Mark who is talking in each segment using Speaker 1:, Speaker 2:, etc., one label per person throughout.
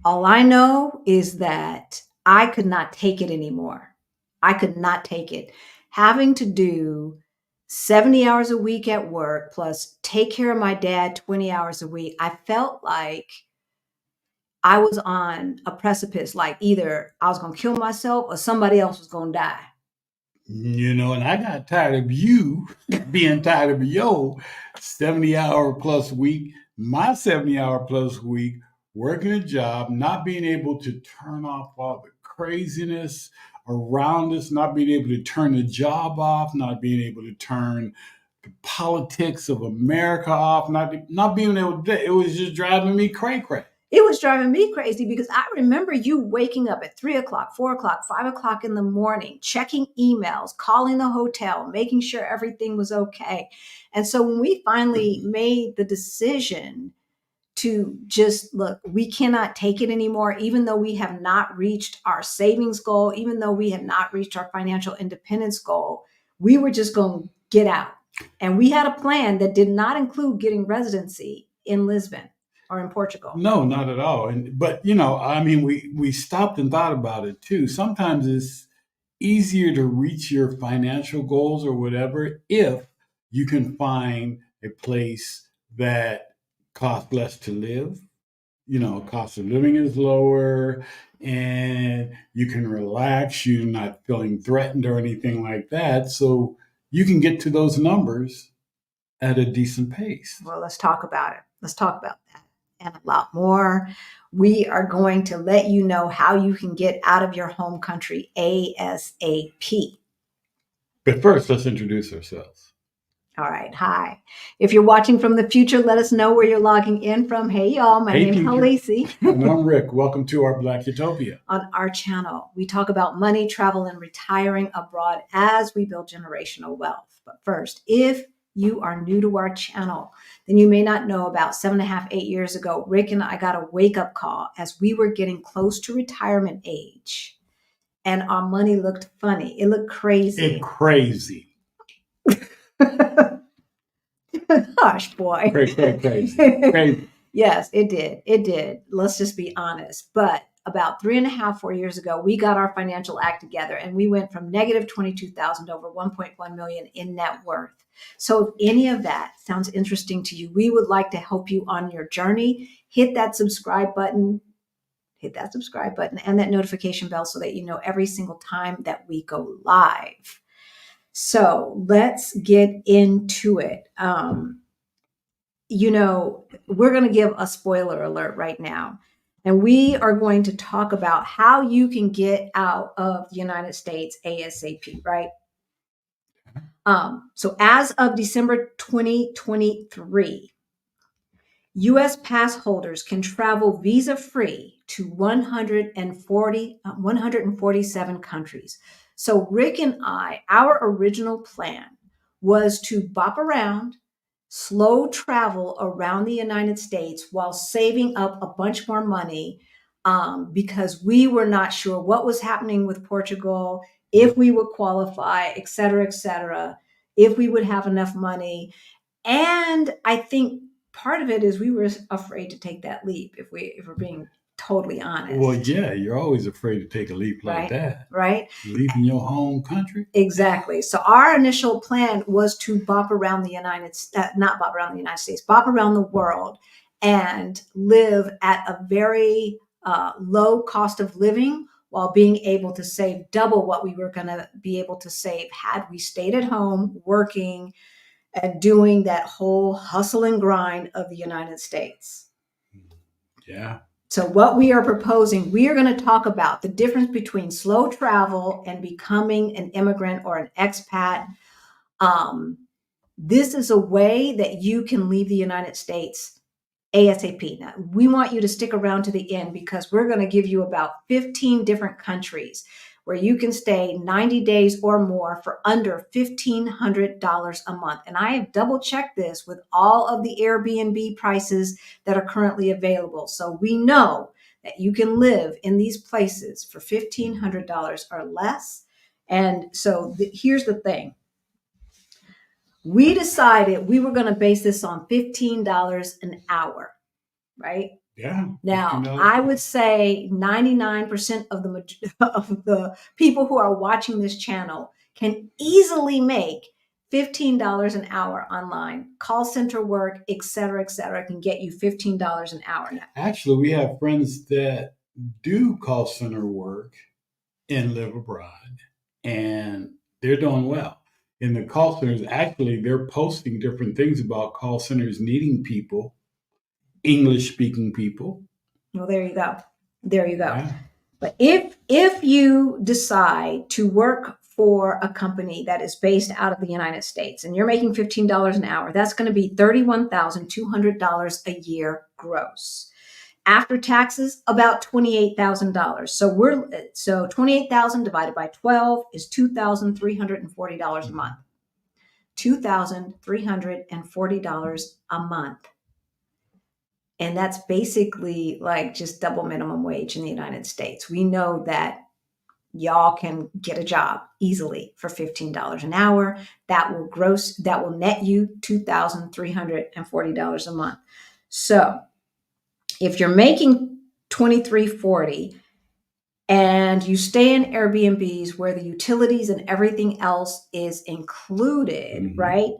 Speaker 1: All I know is that I could not take it anymore. I could not take it. Having to do 70 hours a week at work plus take care of my dad 20 hours a week, I felt like I was on a precipice, like either I was going to kill myself or somebody else was going to die.
Speaker 2: And I got tired of you being tired of your 70-hour plus week, my 70-hour plus week, working a job, not being able to turn off all the craziness around us, not being able to turn the job off, not being able to turn the politics of America off, not being able to. It was just driving me cray cray.
Speaker 1: It was driving me crazy because I remember you waking up at 3 o'clock, 4 o'clock, 5 o'clock in the morning, checking emails, calling the hotel, making sure everything was okay. And so when we finally made the decision to just look, we cannot take it anymore, even though we have not reached our savings goal, even though we have not reached our financial independence goal, we were just going to get out. And we had a plan that did not include getting residency in Lisbon or in Portugal.
Speaker 2: No, not at all. But I mean, we stopped and thought about it too. Sometimes it's easier to reach your financial goals or whatever if you can find a place that costs less to live. Cost of living is lower, and you can relax. You're not feeling threatened or anything like that. So you can get to those numbers at a decent pace.
Speaker 1: Well, let's talk about it. Let's talk about that and a lot more. We are going to let you know how you can get out of your home country ASAP.
Speaker 2: But first, let's introduce ourselves.
Speaker 1: All right. Hi. If you're watching from the future, let us know where you're logging in from. Hey, y'all. My name's Halisi.
Speaker 2: And I'm Rick. Welcome to our Black Utopia.
Speaker 1: On our channel, we talk about money, travel, and retiring abroad as we build generational wealth. But first, if you are new to our channel, then you may not know about 7.5, 8 years ago, Rick and I got a wake-up call as we were getting close to retirement age. And our money looked funny. It looked crazy.
Speaker 2: Crazy.
Speaker 1: Hush, boy.
Speaker 2: Crazy.
Speaker 1: Yes, it did. It did. Let's just be honest. But about 3.5, 4 years ago, we got our financial act together and we went from negative 22,000 to over 1.1 million in net worth. So if any of that sounds interesting to you, we would like to help you on your journey. Hit that subscribe button. Hit that subscribe button and that notification bell so that you know every single time that we go live. So let's get into it. We're going to give a spoiler alert right now. And we are going to talk about how you can get out of the United States ASAP, right? So as of December 2023, U.S. pass holders can travel visa-free to 147 countries. So Rick and I, our original plan was to bop around, slow travel around the United States while saving up a bunch more money because we were not sure what was happening with Portugal, if we would qualify, et cetera, if we would have enough money. And I think part of it is we were afraid to take that leap, if we're being totally honest.
Speaker 2: Well, yeah, you're always afraid to take a leap like that.
Speaker 1: Right.
Speaker 2: Leaving your home country.
Speaker 1: Exactly. So our initial plan was to bop around the bop around the world and live at a very low cost of living while being able to save double what we were going to be able to save had we stayed at home working and doing that whole hustle and grind of the United States.
Speaker 2: Yeah.
Speaker 1: So what we are proposing, we are going to talk about the difference between slow travel and becoming an immigrant or an expat. This is a way that you can leave the United States ASAP. Now, we want you to stick around to the end because we're going to give you about 15 different countries where you can stay 90 days or more for under $1,500 a month. And I have double checked this with all of the Airbnb prices that are currently available. So we know that you can live in these places for $1,500 or less. And so here's the thing. We decided we were going to base this on $15 an hour, right?
Speaker 2: Yeah.
Speaker 1: Now,
Speaker 2: $15.
Speaker 1: I would say 99% of of the people who are watching this channel can easily make $15 an hour online. Call center work, et cetera, can get you $15 an hour now.
Speaker 2: Actually, we have friends that do call center work and live abroad, and they're doing well. In the call centers, actually, they're posting different things about call centers needing people, English speaking people.
Speaker 1: Well, there you go. There you go.
Speaker 2: Yeah.
Speaker 1: But if you decide to work for a company that is based out of the United States and you're making $15 an hour, that's going to be $31,200 a year gross. After taxes, about $28,000. So 28,000 divided by 12 is $2,340 a month. $2,340 a month. And that's basically like just double minimum wage in the United States. We know that y'all can get a job easily for $15 an hour. That will net you $2,340 a month. So if you're making $2,340 and you stay in Airbnbs where the utilities and everything else is included, right?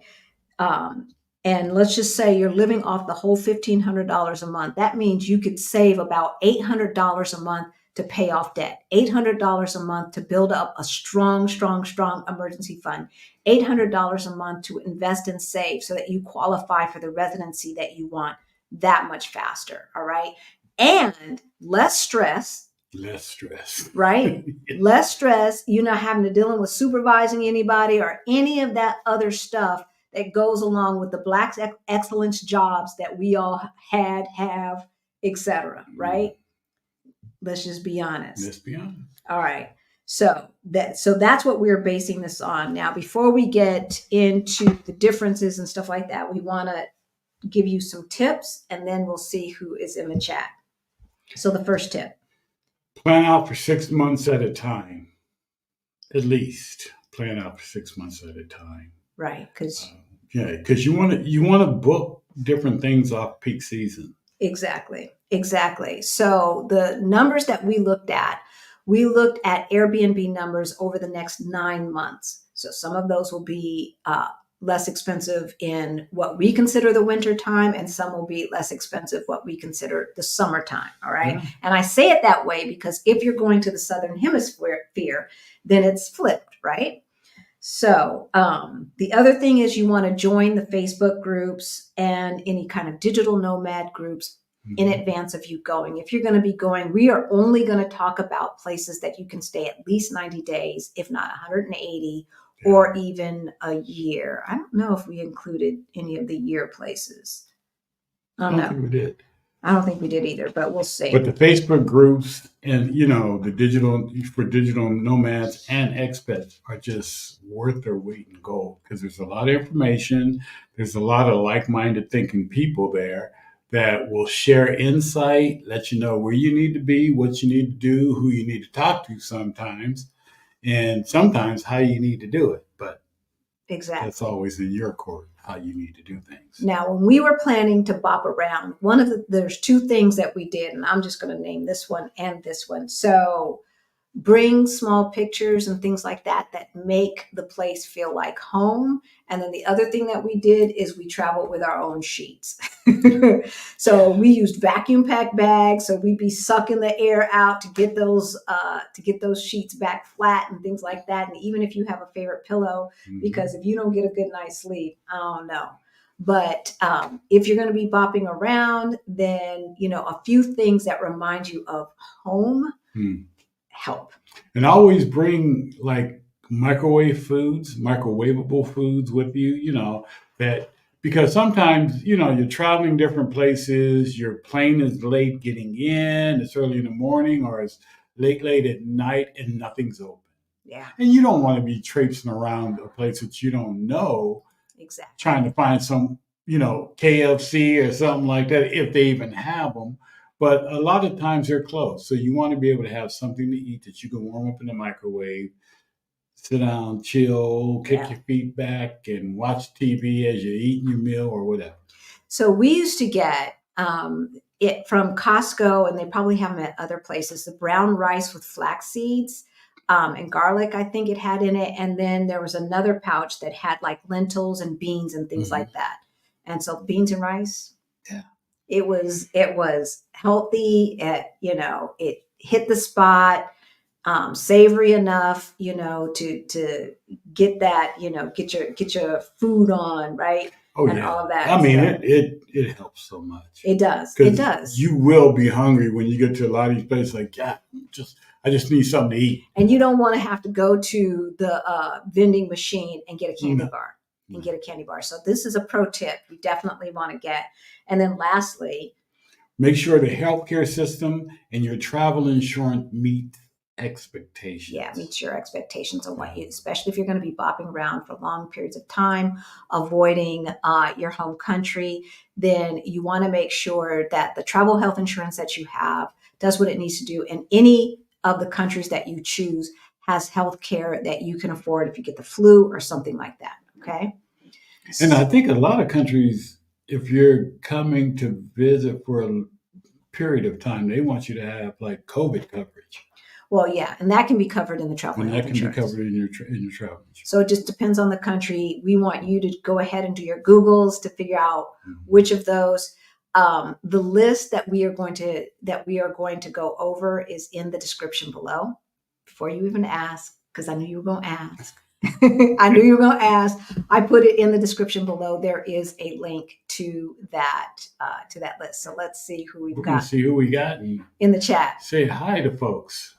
Speaker 1: And let's just say you're living off the whole $1,500 a month. That means you could save about $800 a month to pay off debt, $800 a month to build up a strong emergency fund, $800 a month to invest and save so that you qualify for the residency that you want that much faster. All right. And less stress.
Speaker 2: Less stress.
Speaker 1: Right? Less stress. You're not having to dealing with supervising anybody or any of that other stuff that goes along with the Black excellence jobs that we all have, etc. Right? Let's just be honest.
Speaker 2: Let's be honest.
Speaker 1: All right. So that's what we're basing this on. Now, before we get into the differences and stuff like that, we want to give you some tips and then we'll see who is in the chat. So the first tip.
Speaker 2: Plan out for 6 months at a time. At least plan out for 6 months at a time.
Speaker 1: Right, because
Speaker 2: you want to book different things off peak season.
Speaker 1: Exactly. So the numbers that we looked at Airbnb numbers over the next 9 months. So some of those will be less expensive in what we consider the winter time, and some will be less expensive what we consider the summertime. All right. Yeah. And I say it that way because if you're going to the Southern Hemisphere, then it's flipped, right? So the other thing is you want to join the Facebook groups and any kind of digital nomad groups in advance of you going. If you're going to be going, we are only going to talk about places that you can stay at least 90 days, if not 180, or even a year. I don't know if we included any of the year places.
Speaker 2: I don't think we did.
Speaker 1: I don't think we did either, but we'll see.
Speaker 2: But the Facebook groups and, the digital nomads and expats are just worth their weight in gold because there's a lot of information. There's a lot of like-minded thinking people there that will share insight, let you know where you need to be, what you need to do, who you need to talk to sometimes, and sometimes how you need to do it. But
Speaker 1: exactly,
Speaker 2: that's always in your court, how you need to do things.
Speaker 1: Now, when we were planning to bop around, there's two things that we did, and I'm just going to name this one and this one. So bring small pictures and things like that make the place feel like home. And then the other thing that we did is we traveled with our own sheets. So we used vacuum pack bags. So we'd be sucking the air out to get those sheets back flat and things like that. And even if you have a favorite pillow, because if you don't get a good night's sleep, I don't know. But if you're going to be bopping around, then, a few things that remind you of home help.
Speaker 2: And always bring like microwavable foods with you, that because sometimes, you're traveling different places, your plane is late getting in, it's early in the morning, or it's late at night and nothing's open.
Speaker 1: Yeah.
Speaker 2: And you don't want to be traipsing around a place that you don't know.
Speaker 1: Exactly.
Speaker 2: Trying to find some, KFC or something like that, if they even have them. But a lot of times they're closed. So you want to be able to have something to eat that you can warm up in the microwave, sit down, chill, kick your feet back, and watch TV as you're eating your meal or whatever.
Speaker 1: So we used to get it from Costco, and they probably have them at other places. The brown rice with flax seeds and garlic, I think it had in it. And then there was another pouch that had like lentils and beans and things like that. And so beans and rice.
Speaker 2: Yeah.
Speaker 1: It was healthy. It hit the spot. Savory enough, to get that, get your food on, right?
Speaker 2: Oh,
Speaker 1: and
Speaker 2: yeah.
Speaker 1: all of that.
Speaker 2: I mean, it helps so much.
Speaker 1: It does. It does.
Speaker 2: You will be hungry when you get to a lot of these places. Like, yeah, I just need something to eat.
Speaker 1: And you don't want to have to go to the vending machine and get a candy bar. And get a candy bar. So this is a pro tip you definitely want to get. And then lastly,
Speaker 2: make sure the healthcare system and your travel insurance meet expectations.
Speaker 1: Yeah, meets your expectations on what you, especially if you're going to be bopping around for long periods of time, avoiding your home country, then you want to make sure that the travel health insurance that you have does what it needs to do. And any of the countries that you choose has health care that you can afford if you get the flu or something like that. Okay.
Speaker 2: And I think a lot of countries, if you're coming to visit for a period of time, they want you to have like COVID coverage.
Speaker 1: Well, yeah, and that can be covered in the travel
Speaker 2: and
Speaker 1: health
Speaker 2: that can
Speaker 1: insurance.
Speaker 2: be covered in your travel insurance.
Speaker 1: So it just depends on the country. We want you to go ahead and do your Googles to figure out which of those. The list that we are going to go over is in the description below. Before you even ask, because I knew you were going to ask. I knew you were going to ask. I put it in the description below. There is a link to that list. So let's see who we've got.
Speaker 2: See who we got
Speaker 1: in the chat.
Speaker 2: Say hi to folks.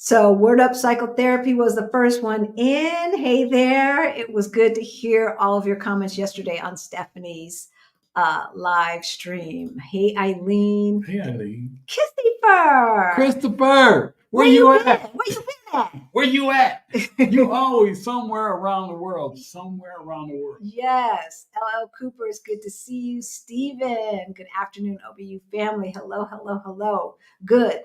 Speaker 1: So Word Up Psychotherapy was the first one in. Hey there. It was good to hear all of your comments yesterday on Stephanie's live stream. Hey, Eileen.
Speaker 2: Hey, Eileen.
Speaker 1: Christopher.
Speaker 2: Where you at?
Speaker 1: Where you been at?
Speaker 2: Where you at? You always somewhere around the world.
Speaker 1: Yes. LL Cooper, is good to see you. Steven, good afternoon, OBU family. Hello, hello, hello. Good.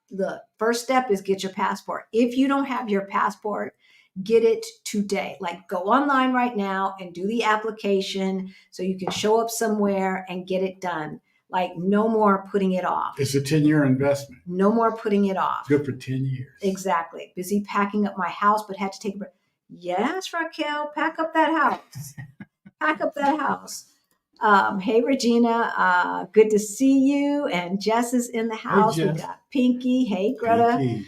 Speaker 1: The first step is get your passport. If you don't have your passport, get it today. Like go online right now and do the application so you can show up somewhere and get it done. Like no more putting it off.
Speaker 2: It's a 10-year investment.
Speaker 1: No more putting it off.
Speaker 2: Good for 10 years.
Speaker 1: Exactly. Busy packing up my house, but had to take a break. Yes, Raquel, pack up that house. Pack up that house. Hey, Regina, good to see you. And Jess is in the house.
Speaker 2: Hey,
Speaker 1: we got Pinky. Hey, Greta.
Speaker 2: Pinky.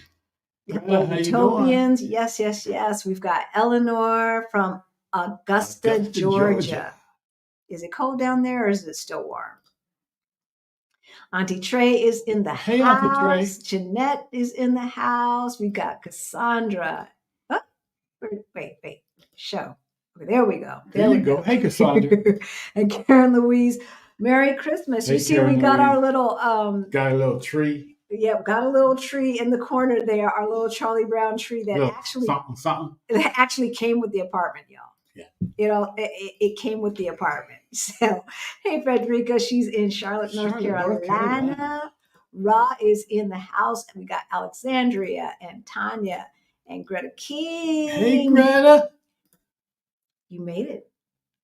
Speaker 1: Utopians. Yes, yes, yes. We've got Eleanor from Augusta, Georgia. Is it cold down there or is it still warm? Auntie Trey is in the house.
Speaker 2: Auntie Trey.
Speaker 1: Jeanette is in the house. We got Cassandra. Oh, wait. Show. Okay, there we go.
Speaker 2: There you go. Hey, Cassandra.
Speaker 1: And Karen Louise. Merry Christmas.
Speaker 2: Hey,
Speaker 1: you see, we got our little
Speaker 2: got a little tree.
Speaker 1: Yeah, got a little tree in the corner there, our little Charlie Brown tree that actually came with the apartment, y'all.
Speaker 2: Yeah.
Speaker 1: It came with the apartment. So, hey, Frederica, she's in Charlotte, North Carolina. Ra is in the house, and we got Alexandria and Tanya and Greta King.
Speaker 2: Hey, Greta.
Speaker 1: You made it.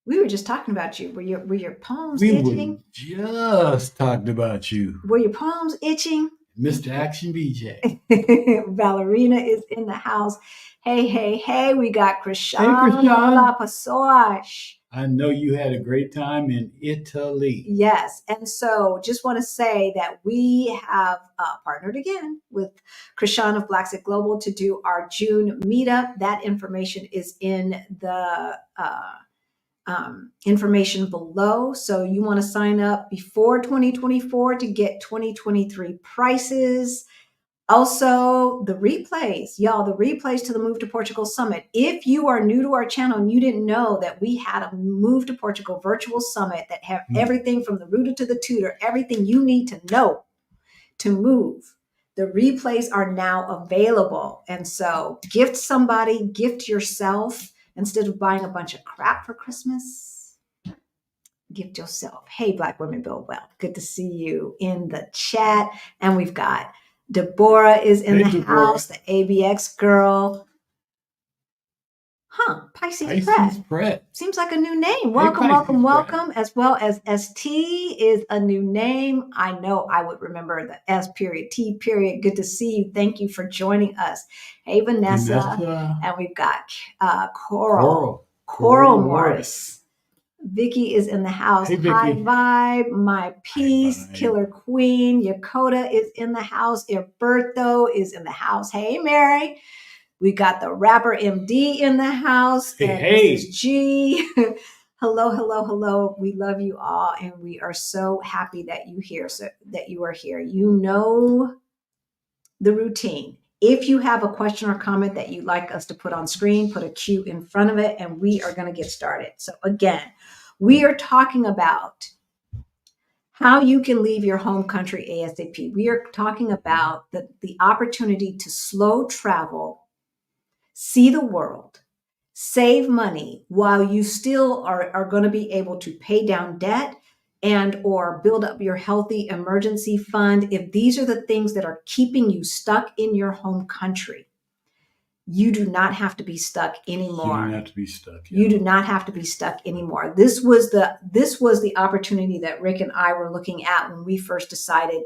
Speaker 1: We were just talking about you. Were your palms itching?
Speaker 2: We were just talking about you.
Speaker 1: Were your palms itching?
Speaker 2: Mr. Action BJ.
Speaker 1: Valerina is in the house. Hey, we got Krishan.
Speaker 2: Hey, Krishan.
Speaker 1: Hola, pasosh.
Speaker 2: I know you had a great time in Italy.
Speaker 1: Yes. And so just want to say that we have partnered again with Krishan of Blackset Global to do our June meetup. That information is in the information below. So you want to sign up before 2024 to get 2023 prices. Also, the replays, y'all, the replays to the Move to Portugal Summit. If you are new to our channel and you didn't know that we had a Move to Portugal virtual summit that have everything from the rooter to the tutor, everything you need to know to move, the replays are now available. And so gift somebody, gift yourself. Instead of buying a bunch of crap for Christmas, gift yourself. Hey, Black Women Build Wealth. Good to see you in the chat. And we've got Deborah is in the house, the ABX girl. Pisces
Speaker 2: Pisces
Speaker 1: Pret.
Speaker 2: Pret.
Speaker 1: Seems like a new name.
Speaker 2: Hey,
Speaker 1: Welcome,
Speaker 2: Pisces
Speaker 1: welcome,
Speaker 2: Pret.
Speaker 1: welcome. As well as ST is a new name. I know I would remember the S period, T period. Good to see you. Thank you for joining us. Hey, Vanessa. And we've got Coral Morris. Vicky is in the house.
Speaker 2: Hey,
Speaker 1: Hi,
Speaker 2: Vicky.
Speaker 1: Vibe. My Peace. Killer Queen. Yakota is in the house. Alberto is in the house. Hey, Mary. We got the rapper MD in the house.
Speaker 2: Hey.
Speaker 1: This is G. Hello. We love you all, and we are so happy that you are here. You know the routine. If you have a question or comment that you'd like us to put on screen, put a Q in front of it, and we are going to get started. So again, we are talking about how you can leave your home country ASAP. We are talking about the opportunity to slow travel, see the world, save money while you still are going to be able to pay down debt and or build up your healthy emergency fund. If these are the things that are keeping you stuck in your home country, you do not have to be stuck anymore.
Speaker 2: You don't have to be stuck.
Speaker 1: You do not have to be stuck anymore. This was the opportunity that Ric and I were looking at when we first decided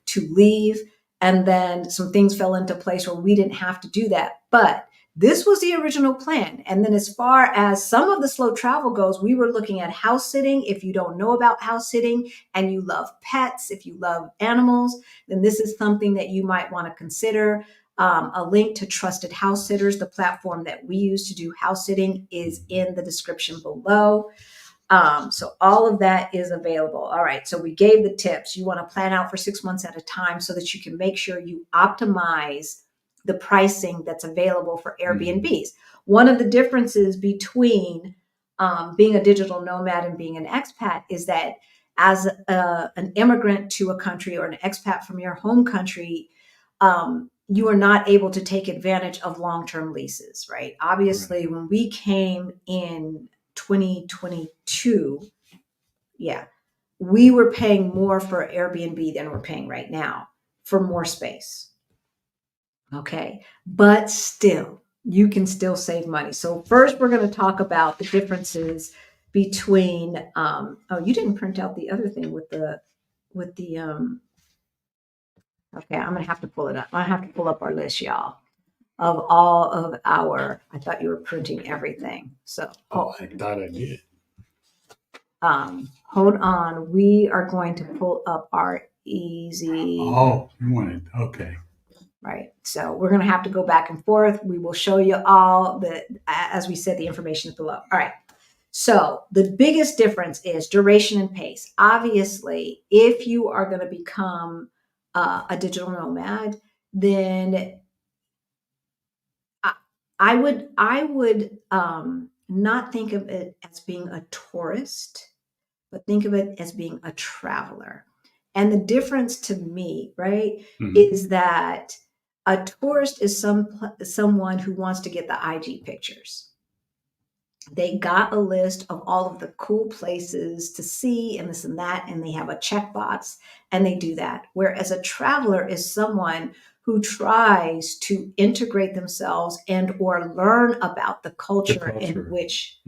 Speaker 1: to leave. And then some things fell into place where we didn't have to do that. But this was the original plan. And then as far as some of the slow travel goes, we were looking at house sitting. If you don't know about house sitting and you love pets, if you love animals, then this is something that you might want to consider. A link to Trusted House Sitters, the platform that we use to do house sitting, is in the description below. So all of that is available. All right. So we gave the tips. You want to plan out for 6 months at a time so that you can make sure you optimize the pricing that's available for Airbnbs. One of the differences between being a digital nomad and being an expat is that as an immigrant to a country or an expat from your home country, you are not able to take advantage of long-term leases, right? Obviously, when we came in 2022, we were paying more for Airbnb than we're paying right now for more space. Okay. But still, you can still save money. So first we're going to talk about the differences between, you didn't print out the other thing with the, okay, I'm going to have to pull it up. I have to pull up our list, y'all, of all of our, I thought you were printing everything. So,
Speaker 2: I thought I did.
Speaker 1: Hold on. We are going to pull up our easy.
Speaker 2: Oh, you wanted, okay.
Speaker 1: Right. So we're going to have to go back and forth. We will show you all as we said, the information below. All right. So the biggest difference is duration and pace. Obviously, if you are going to become a digital nomad, then I would not think of it as being a tourist, but think of it as being a traveler. And the difference to me, right, is that a tourist is someone who wants to get the IG pictures. They got a list of all of the cool places to see and this and that, and they have a checkbox and they do that. Whereas a traveler is someone who tries to integrate themselves and or learn about the culture in which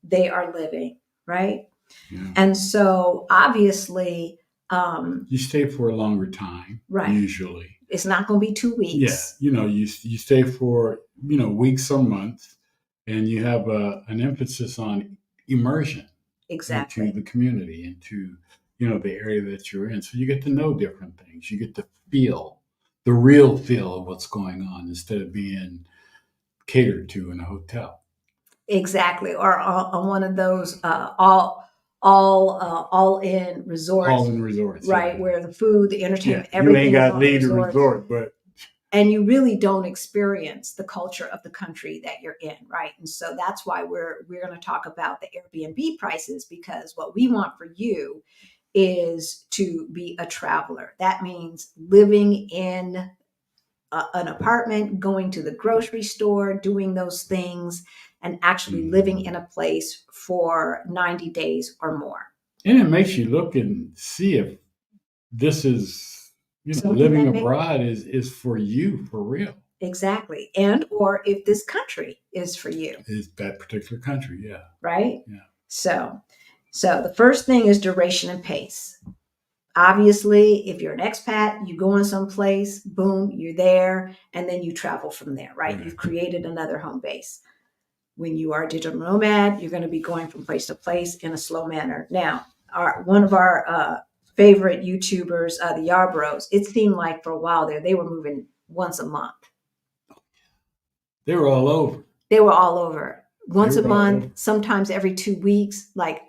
Speaker 1: they are living, right? Yeah. And so obviously,
Speaker 2: you stay for a longer time,
Speaker 1: right?
Speaker 2: Usually,
Speaker 1: it's not going to be 2 weeks.
Speaker 2: Yeah, you stay for weeks or months, and you have an emphasis on immersion,
Speaker 1: exactly,
Speaker 2: into the community, into the area that you're in. So you get to know different things. You get to feel the real feel of what's going on instead of being catered to in a hotel.
Speaker 1: Exactly, or on one of those all-in resorts.
Speaker 2: All-in resorts,
Speaker 1: right? Yeah. Where the food, the entertainment, everything.
Speaker 2: You ain't got to leave the resort, but
Speaker 1: and you really don't experience the culture of the country that you're in, right? And so that's why we're going to talk about the Airbnb prices, because what we want for you is to be a traveler. That means living in an apartment, going to the grocery store, doing those things, and actually living in a place for 90 days or more.
Speaker 2: And it makes you look and see if this is, living abroad is for you, for real.
Speaker 1: Exactly. And or if this country is for you.
Speaker 2: Is that particular country? Yeah.
Speaker 1: Right.
Speaker 2: Yeah.
Speaker 1: So the first thing is duration and pace. Obviously, if you're an expat, you go in someplace, boom, you're there, and then you travel from there, right? You've created another home base. When you are a digital nomad, you're going to be going from place to place in a slow manner. Now, one of our favorite YouTubers, the Yarbros, it seemed like for a while there, they were moving once a month.
Speaker 2: They were all over.
Speaker 1: They were all over. Once a month, sometimes every 2 weeks. Like,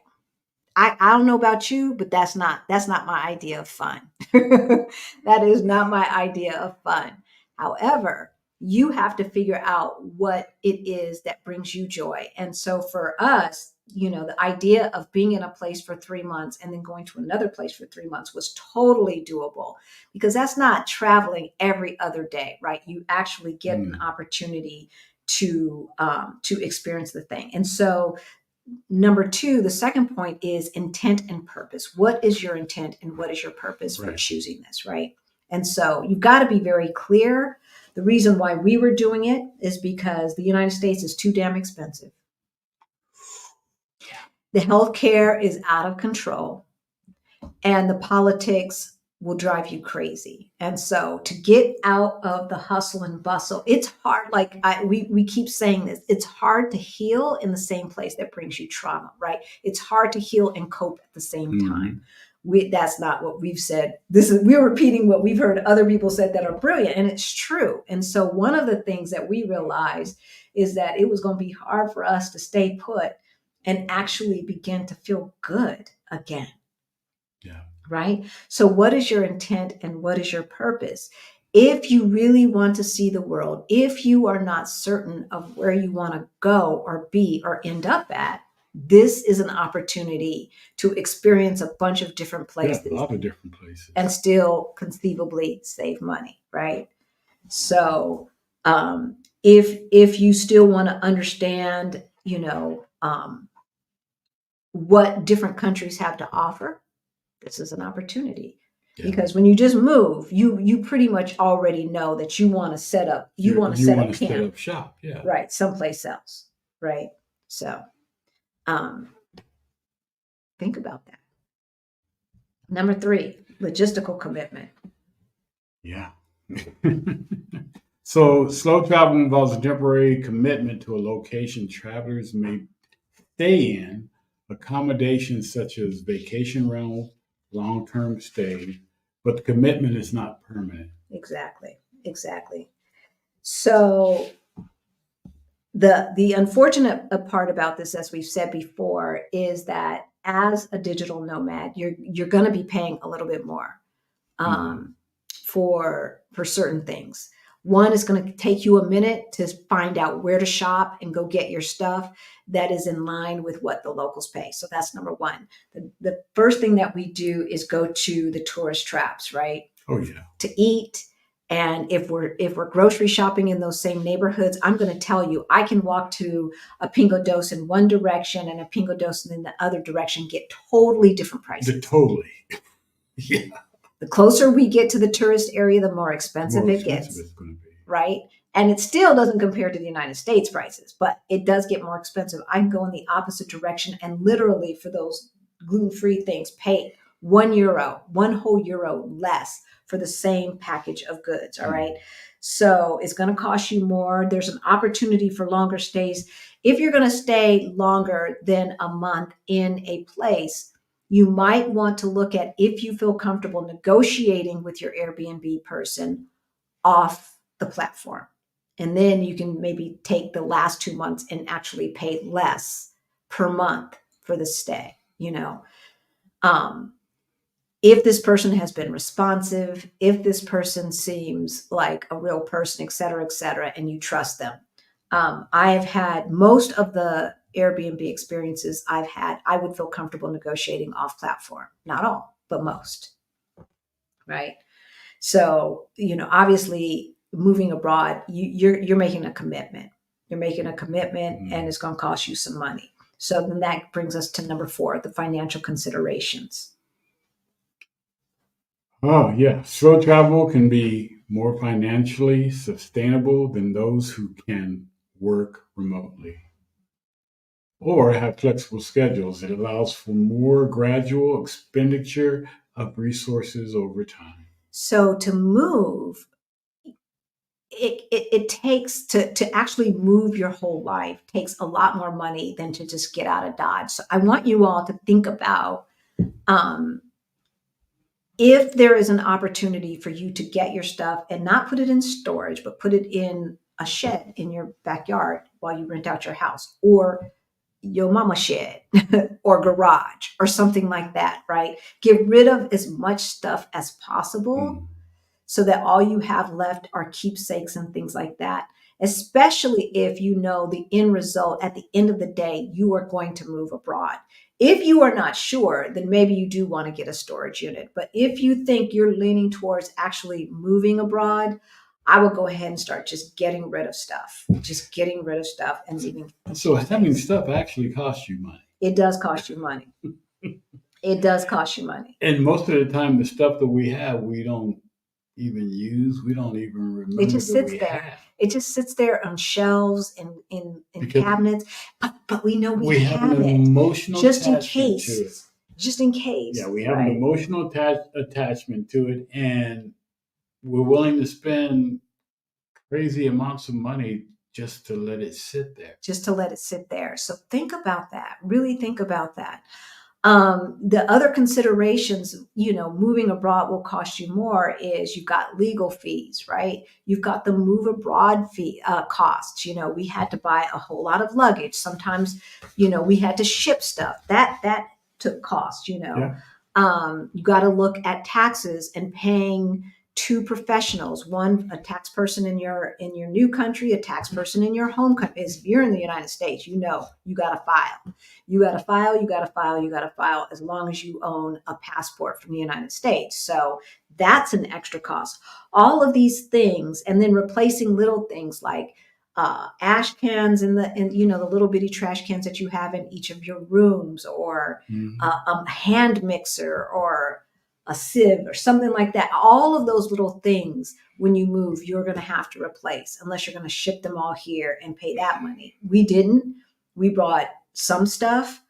Speaker 1: I don't know about you, but that's not my idea of fun. That is not my idea of fun. However, you have to figure out what it is that brings you joy. And so for us, the idea of being in a place for 3 months and then going to another place for 3 months was totally doable, because that's not traveling every other day, right? You actually get an opportunity to experience the thing. And so number two, the second point is intent and purpose. What is your intent and what is your purpose for choosing this, right? And so you've got to be very clear. The reason why we were doing it is because the United States is too damn expensive. The healthcare is out of control, and the politics will drive you crazy. And so to get out of the hustle and bustle, it's hard. Like we keep saying this, it's hard to heal in the same place that brings you trauma, right? It's hard to heal and cope at the same time. That's not what we've said. We're repeating what we've heard other people said that are brilliant, and it's true. And so one of the things that we realized is that it was going to be hard for us to stay put and actually begin to feel good again.
Speaker 2: Yeah.
Speaker 1: Right? So what is your intent and what is your purpose? If you really want to see the world, if you are not certain of where you want to go or be or end up at, this is an opportunity to experience a bunch of different places.
Speaker 2: Yeah, a lot of different places.
Speaker 1: And still conceivably save money, right? So if you still want to understand, what different countries have to offer, this is an opportunity. Because when you just move, you pretty much already know that you want to set up, set up
Speaker 2: shop,
Speaker 1: right, someplace else, right? So, think about that. Number 3, logistical commitment.
Speaker 2: Yeah. So, slow travel involves a temporary commitment to a location travelers may stay in, accommodations such as vacation rental, long-term stay, but the commitment is not permanent.
Speaker 1: Exactly. So the unfortunate part about this, as we've said before, is that as a digital nomad, you're going to be paying a little bit more for certain things. One is going to take you a minute to find out where to shop and go get your stuff that is in line with what the locals pay. So that's number one. The first thing that we do is go to the tourist traps, right?
Speaker 2: Oh yeah.
Speaker 1: To eat. And if we're grocery shopping in those same neighborhoods, I'm going to tell you, I can walk to a Pingo Dos in one direction and a Pingo Dos in the other direction, get totally different prices.
Speaker 2: Totally. Yeah.
Speaker 1: The closer we get to the tourist area, the more expensive it gets,
Speaker 2: it's going to be.
Speaker 1: Right? And it still doesn't compare to the United States prices, but it does get more expensive. I can go in the opposite direction and literally for those gluten-free things, pay €1, one whole euro less for the same package of goods. All right. So it's going to cost you more. There's an opportunity for longer stays. If you're going to stay longer than a month in a place, you might want to look at if you feel comfortable negotiating with your Airbnb person off the platform. And then you can maybe take the last 2 months and actually pay less per month for the stay, if this person has been responsive, if this person seems like a real person, et cetera, and you trust them. I have had most of the Airbnb experiences I've had, I would feel comfortable negotiating off platform. Not all, but most. Right. So, obviously moving abroad, you're making a commitment. You're making a commitment and it's going to cost you some money. So then that brings us to number 4, the financial considerations.
Speaker 2: Oh, yeah. Slow travel can be more financially sustainable than those who can work remotely or have flexible schedules. It allows for more gradual expenditure of resources over time.
Speaker 1: So to move, it takes to actually move your whole life takes a lot more money than to just get out of Dodge. So I want you all to think about um, if there is an opportunity for you to get your stuff and not put it in storage, but put it in a shed in your backyard while you rent out your house, or your mama shed or garage or something like that, right? Get rid of as much stuff as possible
Speaker 2: Mm.
Speaker 1: so that all you have left are keepsakes and things like that. Especially if you know the end result at the end of the day, you are going to move abroad. If you are not sure, then maybe you do want to get a storage unit. But if you think you're leaning towards actually moving abroad, I will go ahead and start just getting rid of stuff, just getting rid of stuff and leaving.
Speaker 2: So having stuff actually costs you money.
Speaker 1: It does cost you money. It does cost you money.
Speaker 2: And most of the time, the stuff that we have, we don't even use. We don't even
Speaker 1: It
Speaker 2: remember
Speaker 1: just
Speaker 2: that
Speaker 1: sits
Speaker 2: we
Speaker 1: there.
Speaker 2: have.
Speaker 1: It just sits there on shelves and in
Speaker 2: Because
Speaker 1: cabinets. But we know we
Speaker 2: we have an
Speaker 1: have it
Speaker 2: emotional
Speaker 1: just in
Speaker 2: attachment to it.
Speaker 1: case. Just in case.
Speaker 2: Yeah, we have an
Speaker 1: Right?
Speaker 2: emotional attachment to it, and we're willing to spend crazy amounts of money just to let it sit there.
Speaker 1: Just to let it sit there. So think about that. Really think about that. The other considerations, moving abroad will cost you more is you've got legal fees, right? You've got the move abroad fee costs. We had to buy a whole lot of luggage. Sometimes, we had to ship stuff. That took cost.
Speaker 2: Yeah.
Speaker 1: You got to look at taxes and paying two professionals, one a tax person in your new country, a tax person in your home country. If you're in the United States, you got to file. You got to file, you got to file, you got to file as long as you own a passport from the United States. So that's an extra cost. All of these things, and then replacing little things like ash cans in the little bitty trash cans that you have in each of your rooms, or a hand mixer, or a sieve, or something like that. All of those little things, when you move, you're going to have to replace, unless you're going to ship them all here and pay that money. We didn't. We brought some stuff,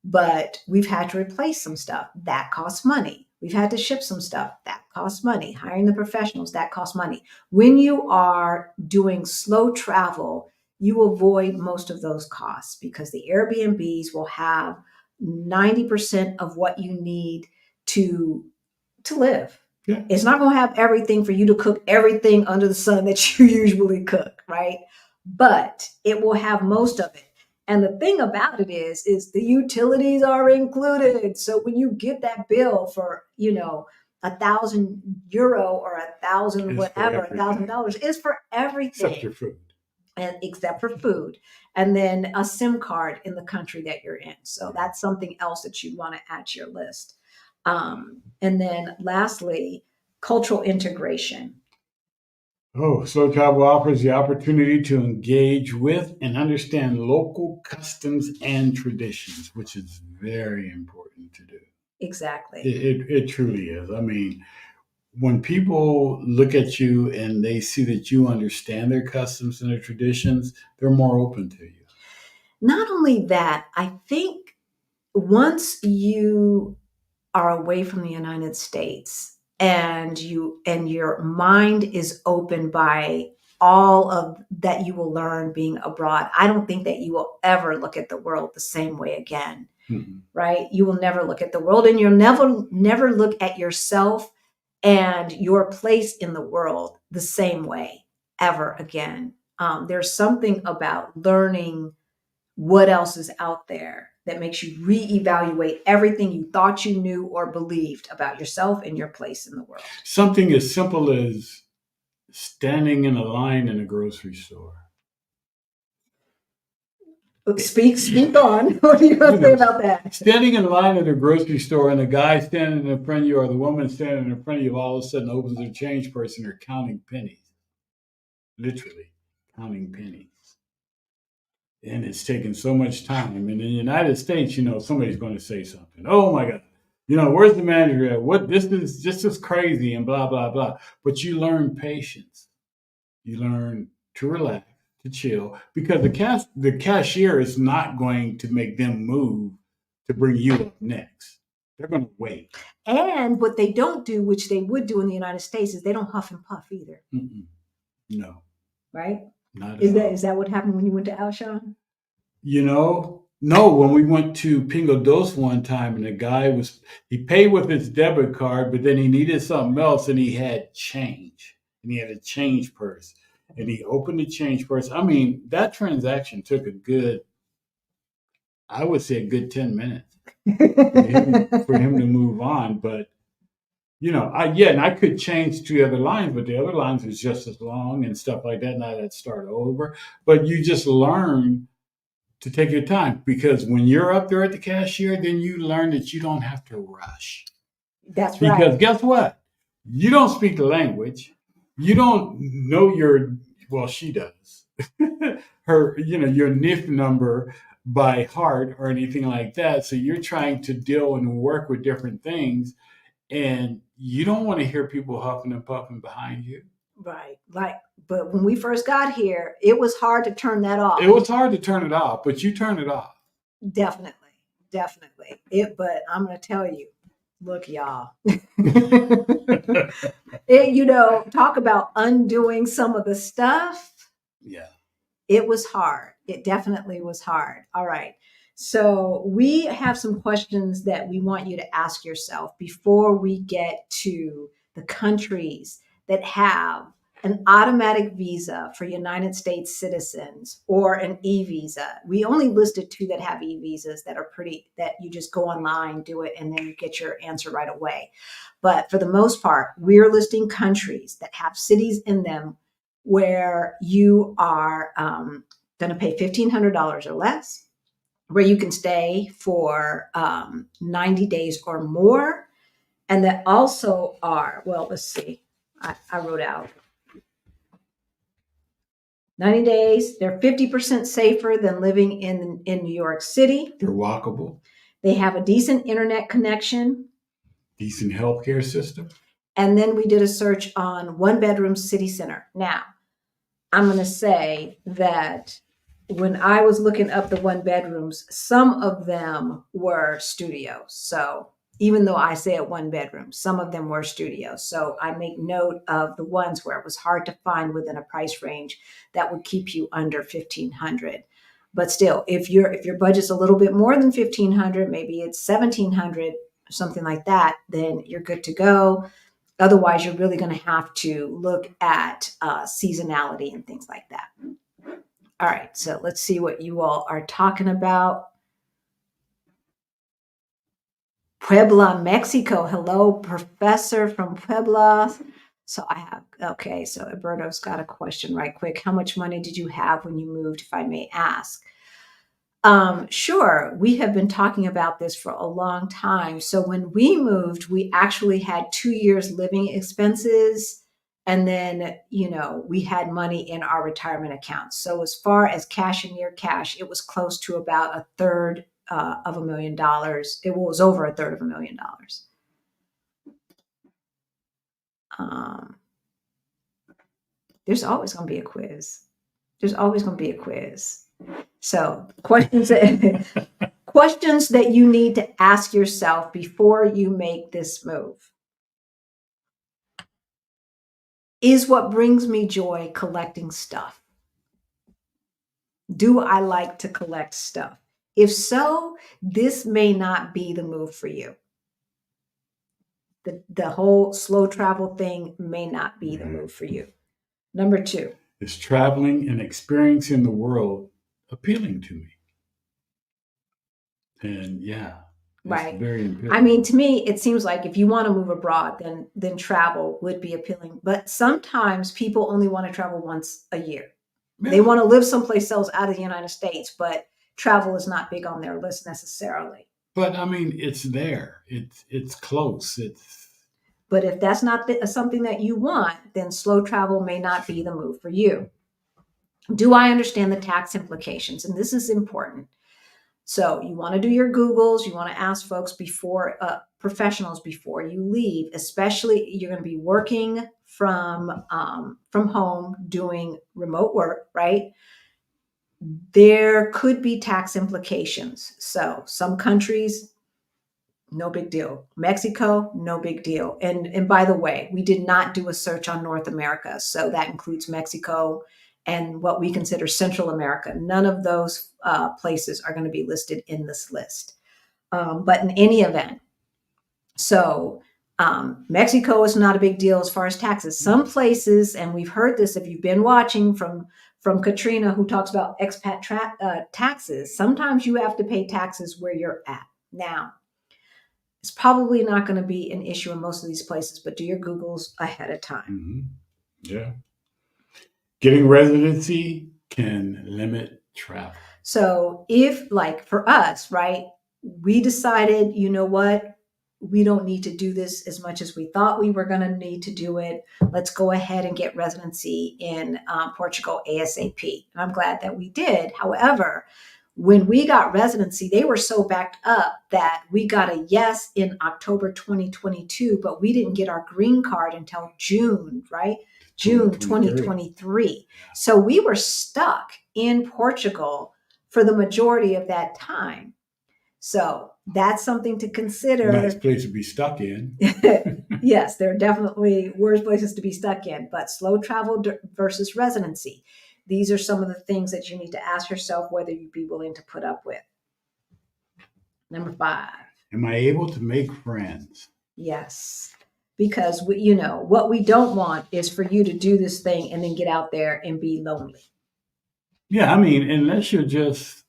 Speaker 1: but we've had to replace some stuff. That costs money. We've had to ship some stuff. That costs money. Hiring the professionals, that costs money. When you are doing slow travel, you avoid most of those costs because the Airbnbs will have 90% of what you need to live.
Speaker 2: Yeah.
Speaker 1: It's not going to have everything for you to cook everything under the sun that you usually cook, right? But it will have most of it. And the thing about it is the utilities are included. So when you get that bill for, €1,000 or 1,000
Speaker 2: It's for
Speaker 1: whatever,
Speaker 2: everything.
Speaker 1: $1,000 is for everything.
Speaker 2: Except your food.
Speaker 1: And except for food, and then a SIM card in the country that you're in. So that's something else that you want to add to your list. And then lastly, cultural integration.
Speaker 2: Oh, slow travel offers the opportunity to engage with and understand local customs and traditions, which is very important to do.
Speaker 1: Exactly.
Speaker 2: It truly is. I mean, when people look at you and they see that you understand their customs and their traditions, they're more open to you.
Speaker 1: Not only that, I think once you are away from the United States and your mind is open by all of that you will learn being abroad, I don't think that you will ever look at the world the same way again.
Speaker 2: Mm-hmm.
Speaker 1: Right? You will never look at the world, and you'll never look at yourself and your place in the world the same way ever again. There's something about learning what else is out there that makes you reevaluate everything you thought you knew or believed about yourself and your place in the world.
Speaker 2: Something as simple as standing in a line in a grocery store.
Speaker 1: Speak on. What do you have to say about that?
Speaker 2: Standing in line at a grocery store and the guy standing in front of you or the woman standing in front of you all of a sudden opens their change purse and they're counting pennies. Literally counting pennies. And it's taken so much time. And in the United States, somebody's going to say something. Oh my God. Where's the manager at? What this is crazy and blah blah blah. But you learn patience. You learn to relax, to chill, because the cashier is not going to make them move to bring you up next. They're going to wait.
Speaker 1: And what they don't do, which they would do in the United States, is they don't huff and puff either.
Speaker 2: Mm-mm. No,
Speaker 1: right?
Speaker 2: not at all.
Speaker 1: Is that what happened when you went to Alshon?
Speaker 2: No, when we went to Pingo Dos one time and the guy he paid with his debit card, but then he needed something else and he had change and he had a change purse and he opened the change purse. I mean, that transaction took I would say a good 10 minutes for him to move on. But, and I could change to the other lines, but the other lines was just as long and stuff like that. Now that start over. But you just learn to take your time, because when you're up there at the cashier, then you learn that you don't have to rush.
Speaker 1: That's
Speaker 2: Because
Speaker 1: right.
Speaker 2: guess what? You don't speak the language. You don't know she does. Your NIF number by heart or anything like that. So you're trying to deal and work with different things, and you don't want to hear people huffing and puffing behind you.
Speaker 1: Right. But when we first got here, it was hard to turn that off.
Speaker 2: It was hard to turn it off, but you turn it off.
Speaker 1: Definitely. But I'm going to tell you, look, y'all, talk about undoing some of the stuff.
Speaker 2: Yeah.
Speaker 1: It was hard. It definitely was hard. All right. So we have some questions that we want you to ask yourself before we get to the countries that have an automatic visa for United States citizens or an e-visa. We only listed 2 that have e-visas that you just go online, do it, and then you get your answer right away. But for the most part, we're listing countries that have cities in them where you are going to pay $1,500 or less, where you can stay for 90 days or more. And that also are, let's see, I wrote out 90 days. They're 50% safer than living in New York City.
Speaker 2: They're walkable.
Speaker 1: They have a decent internet connection.
Speaker 2: Decent healthcare system.
Speaker 1: And then we did a search on 1-bedroom city center. Now, I'm going to say that when I was looking up the 1-bedrooms, some of them were studios. So even though I say 1-bedroom, some of them were studios. So I make note of the ones where it was hard to find within a price range that would keep you under $1,500. But still, if your budget's a little bit more than $1,500, maybe it's $1,700, something like that, then you're good to go. Otherwise, you're really going to have to look at seasonality and things like that. All right, so let's see what you all are talking about. Puebla, Mexico. Hello, professor from Puebla. So so Alberto's got a question right quick. How much money did you have when you moved, if I may ask? Sure. We have been talking about this for a long time. So when we moved, we actually had 2 years living expenses. And then, we had money in our retirement accounts. So as far as cash and near cash, it was close to about a third of $1 million. It was over a third of $1 million. There's always going to be a quiz. So questions that you need to ask yourself before you make this move. Is what brings me joy collecting stuff? Do I like to collect stuff? If so, this may not be the move for you. The whole slow travel thing may not be the move for you. Number 2.
Speaker 2: Is traveling and experiencing the world appealing to me? And yeah,
Speaker 1: right.
Speaker 2: Very appealing.
Speaker 1: I mean, to me, it seems like if you want to move abroad, then travel would be appealing. But sometimes people only want to travel once a year. Yeah. They want to live someplace else out of the United States, but travel is not big on their list necessarily.
Speaker 2: But I mean, it's there. It's close.
Speaker 1: But if that's not something that you want, then slow travel may not be the move for you. Do I understand the tax implications? And this is important. So you want to do your Googles. You want to ask folks before, professionals before you leave, especially you're going to be working from home doing remote work, right? There could be tax implications. So some countries, no big deal. Mexico, no big deal. And by the way, we did not do a search on North America. So that includes Mexico and what we consider Central America. None of those places are going to be listed in this list. But in any event, so Mexico is not a big deal as far as taxes. Some places, and we've heard this if you've been watching from Katrina, who talks about expat taxes, sometimes you have to pay taxes where you're at. Now, it's probably not going to be an issue in most of these places, but do your Googles ahead of time.
Speaker 2: Yeah. Getting residency can limit travel.
Speaker 1: So if, like for us, right, we decided, you know what, we don't need to do this as much as we thought we were going to need to do it. Let's go ahead and get residency in Portugal ASAP. And I'm glad that we did. However, when we got residency, they were so backed up that we got a yes in October 2022, but we didn't get our green card until June, right? June 2023. So we were stuck in Portugal for the majority of that time. So that's something to consider.
Speaker 2: Nice place to be stuck in.
Speaker 1: Yes, there are definitely worse places to be stuck in, but slow travel versus residency. These are some of the things that you need to ask yourself whether you'd be willing to put up with. Number 5.
Speaker 2: Am I able to make friends?
Speaker 1: Yes, because what we don't want is for you to do this thing and then get out there and be lonely.
Speaker 2: Yeah, I mean, unless you're just,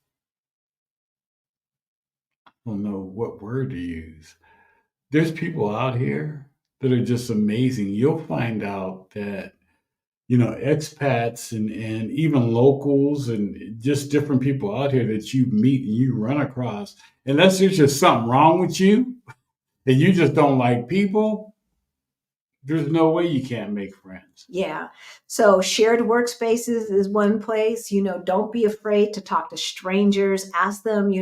Speaker 2: I don't know what word to use. There's people out here that are just amazing. You'll find out that expats and even locals and just different people out here that you meet and you run across, unless there's just something wrong with you and you just don't like people, there's no way you can't make friends.
Speaker 1: Yeah. So shared workspaces is one place. Don't be afraid to talk to strangers. Ask them,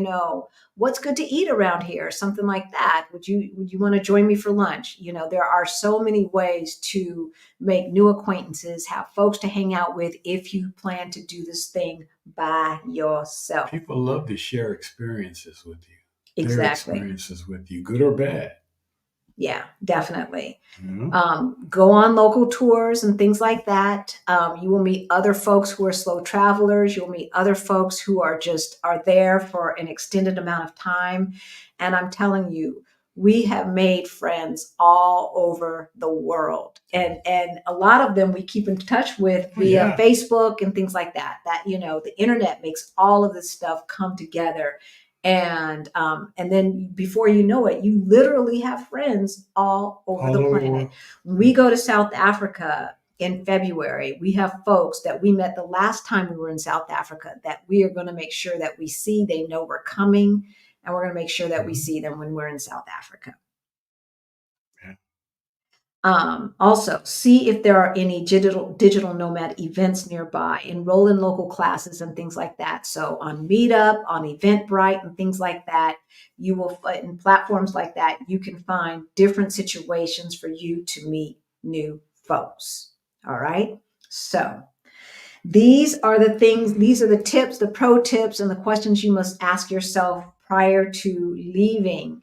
Speaker 1: what's good to eat around here, something like that. Would you want to join me for lunch? There are so many ways to make new acquaintances, have folks to hang out with if you plan to do this thing by yourself.
Speaker 2: People love to share experiences with you.
Speaker 1: Exactly.
Speaker 2: Their experiences with you, good or bad.
Speaker 1: Yeah, definitely. Go on local tours and things like that. You will meet other folks who are slow travelers. You'll meet other folks who are there for an extended amount of time. And I'm telling you, we have made friends all over the world. And a lot of them we keep in touch with via Facebook and things like that. The internet makes all of this stuff come together. And then before you know it, you literally have friends all over the planet. When we go to South Africa in February, we have folks that we met the last time we were in South Africa that we are going to make sure that we see. They know we're coming, and we're going to make sure that we see them when we're in South Africa. Also, see if there are any digital nomad events nearby. Enroll in local classes and things like that. So on Meetup, on Eventbrite, and things like that, you will, in platforms like that, you can find different situations for you to meet new folks. All right. So these are the things, these are the tips, the pro tips, and the questions you must ask yourself prior to leaving.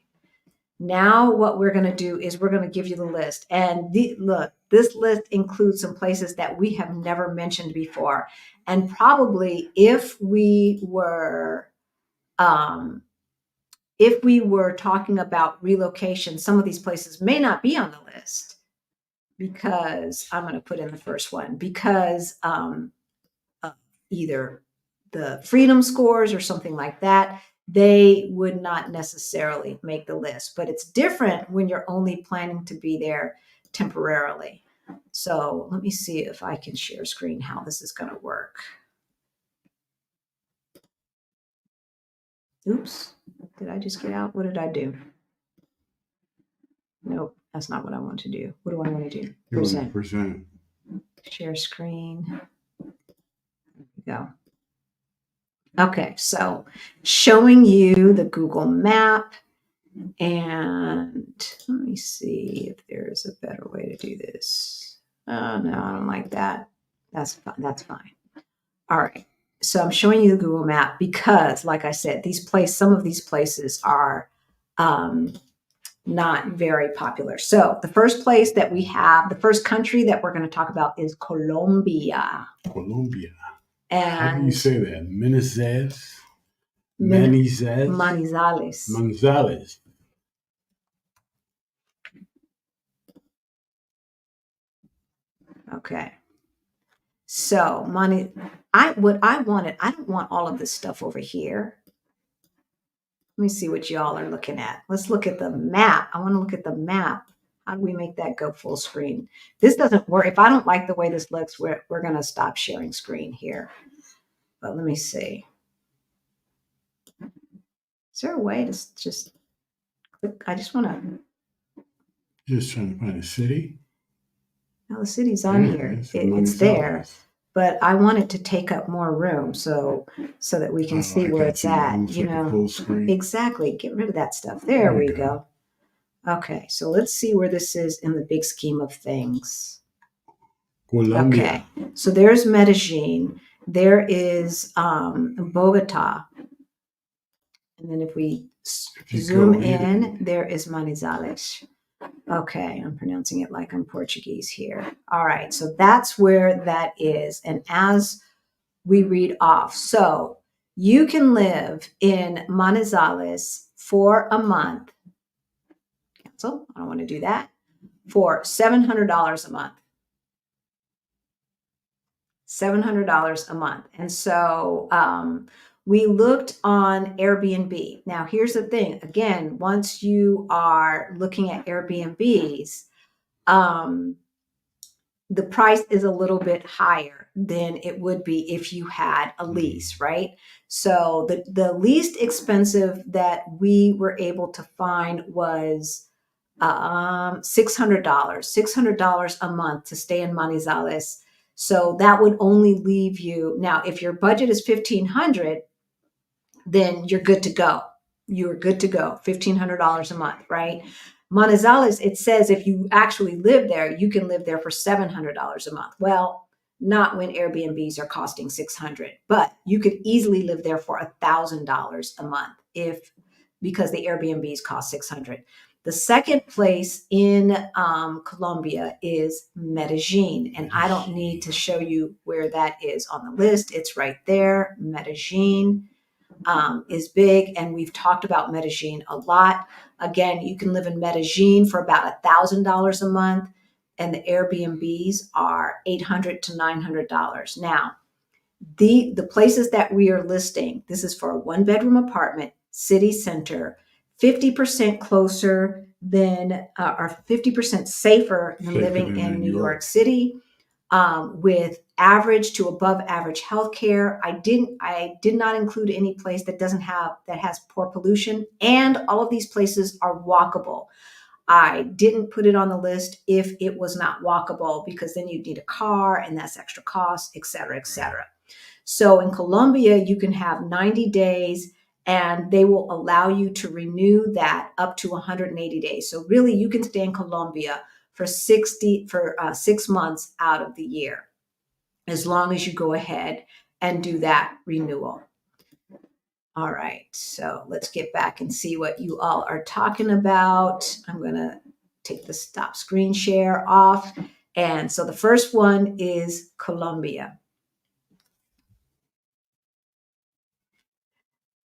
Speaker 1: Now what we're going to do is we're going to give you the list. And look, this list includes some places that we have never mentioned before. And probably if we were talking about relocation, some of these places may not be on the list, because I'm going to put in the first one because either the freedom scores or something like that, they would not necessarily make the list. But it's different when you're only planning to be there temporarily. So let me see if I can share screen how this is going to work. Oops, did I just get out? What did I do? Nope, that's not what I want to do. What do I want to do? Present. Share screen. There we go. Okay, so showing you the Google map, and let me see if there's a better way to do this. Oh no, I don't like that. That's fine. That's fine. All right. So I'm showing you the Google map because, like I said, some of these places are um, not very popular. So the first place that we have, the first country that we're going to talk about is Colombia.
Speaker 2: Colombia. How do you
Speaker 1: And
Speaker 2: say that? Menezes?
Speaker 1: Min-
Speaker 2: Manizales?
Speaker 1: Manizales.
Speaker 2: Manizales.
Speaker 1: Okay. So what I wanted, I don't want all of this stuff over here. Let me see what y'all are looking at. Let's look at the map. I want to look at the map. How do we make that go full screen? This doesn't work. If I don't like the way this looks, we're going to stop sharing screen here. But let me see. Is there a way to just click? I just want to.
Speaker 2: Just trying to find a city.
Speaker 1: No, the city's on here. It's there,
Speaker 2: Manizales.
Speaker 1: but I want it to take up more room so that we can
Speaker 2: Oh,
Speaker 1: see
Speaker 2: I
Speaker 1: where
Speaker 2: got
Speaker 1: it's
Speaker 2: you.
Speaker 1: at.
Speaker 2: Almost like a full screen.
Speaker 1: Exactly. Get rid of that stuff. There we go. Okay, so let's see where this is in the big scheme of things.
Speaker 2: Colombia.
Speaker 1: Okay, so there's Medellin. There is Bogota. And then if we zoom in, there is Manizales. Okay, I'm pronouncing it like I'm Portuguese here. All right, so that's where that is. And as we read off, so you can live in Manizales for a month. Cancel, I don't want to do that. For $700 a month. $700 a month. And so we looked on Airbnb. Now, here's the thing. Again, once you are looking at Airbnbs, the price is a little bit higher than it would be if you had a lease, right? So the least expensive that we were able to find was $600 a month to stay in Manizales. So that would only leave you now. If your budget is 1,500, then you're good to go. You're good to go. $1,500 a month, right? Manizales, it says if you actually live there, you can live there for $700 a month. Well, not when Airbnbs are costing 600, but you could easily live there for $1,000 a month because the Airbnbs cost 600. The second place in Colombia is Medellin, and I don't need to show you where that is on the list. It's right there. Medellin is big, and we've talked about Medellin a lot. Again, you can live in Medellin for about $1,000 a month, and the Airbnbs are $800 to $900. Now, the places that we are listing, this is for a one-bedroom apartment, city center, 50% closer than or 50% safer than living in New York City, with average to above average healthcare. I did not include any place that has poor pollution, and all of these places are walkable. I didn't put it on the list if it was not walkable, because then you'd need a car and that's extra cost, et cetera, et cetera. So in Colombia, you can have 90 days and they will allow you to renew that up to 180 days. So really you can stay in Colombia for 6 months out of the year, as long as you go ahead and do that renewal. All right, so let's get back and see what you all are talking about. I'm going to take the stop screen share off. And so the first one is Colombia.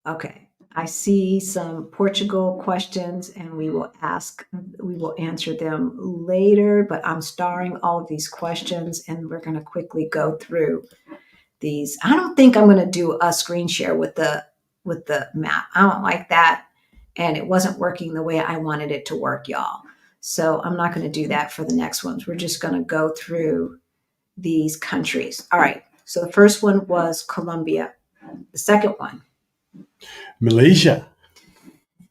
Speaker 1: Okay, I see some Portugal questions, and we will answer them later, but I'm starring all of these questions and we're going to quickly go through these. I don't think I'm going to do a screen share with the map. I don't like that, and it wasn't working the way I wanted it to work, y'all. So I'm not going to do that for the next ones. We're just going to go through these countries. All right. So the first one was Colombia. The second one,
Speaker 2: Malaysia.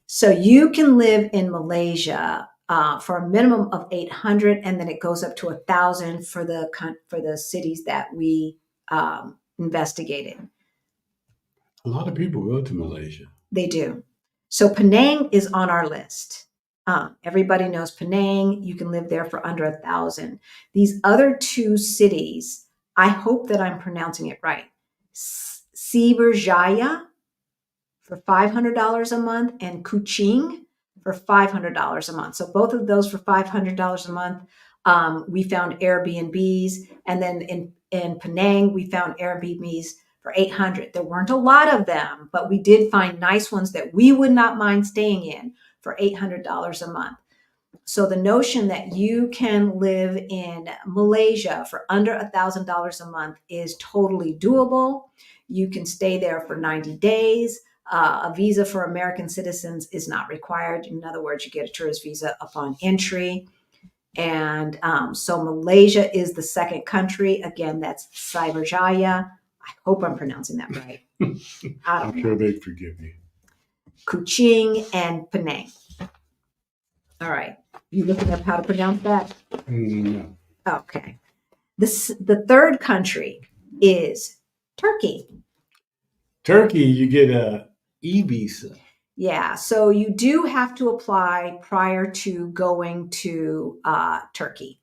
Speaker 1: so you can live in Malaysia for a minimum of 800, and then it goes up to 1,000 for the cities that we investigated.
Speaker 2: A lot of people go to Malaysia.
Speaker 1: They do. So Penang is on our list. Everybody knows Penang. You can live there for under 1,000. These other two cities, I hope that I'm pronouncing it right. Siberjaya for $500 a month and Kuching for $500 a month. So both of those for $500 a month. We found Airbnbs, and then in Penang we found Airbnbs for 800. There weren't a lot of them, but we did find nice ones that we would not mind staying in for $800 a month. So the notion that you can live in Malaysia for under $1,000 a month is totally doable. You can stay there for 90 days. A visa for American citizens is not required. In other words, you get a tourist visa upon entry. And so Malaysia is the second country. Again, that's Cyberjaya. I hope I'm pronouncing that right.
Speaker 2: I'm sure they'd forgive me.
Speaker 1: Kuching and Penang. All right. You looking up how to pronounce that?
Speaker 2: No.
Speaker 1: Okay. The third country is Turkey.
Speaker 2: Turkey, you get a e-visa.
Speaker 1: Yeah, so you do have to apply prior to going to Turkey,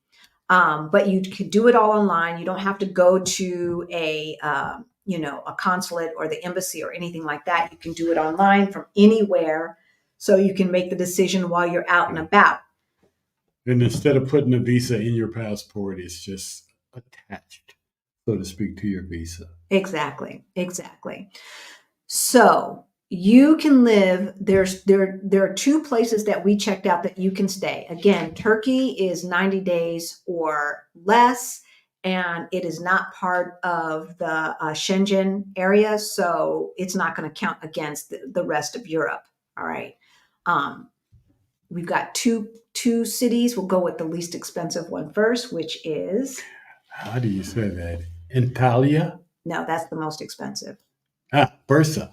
Speaker 1: but you can do it all online. You don't have to go to a consulate or the embassy or anything like that. You can do it online from anywhere, so you can make the decision while you're out and about.
Speaker 2: And instead of putting a visa in your passport, it's just attached, so to speak, to your visa.
Speaker 1: Exactly. So you can live, there are two places that we checked out that you can stay. Again, Turkey is 90 days or less, and it is not part of the Schengen area, so it's not going to count against the rest of Europe. All right. We've got two cities. We'll go with the least expensive one first, which is,
Speaker 2: how do you say that? Antalya?
Speaker 1: no, that's the most expensive.
Speaker 2: Bursa.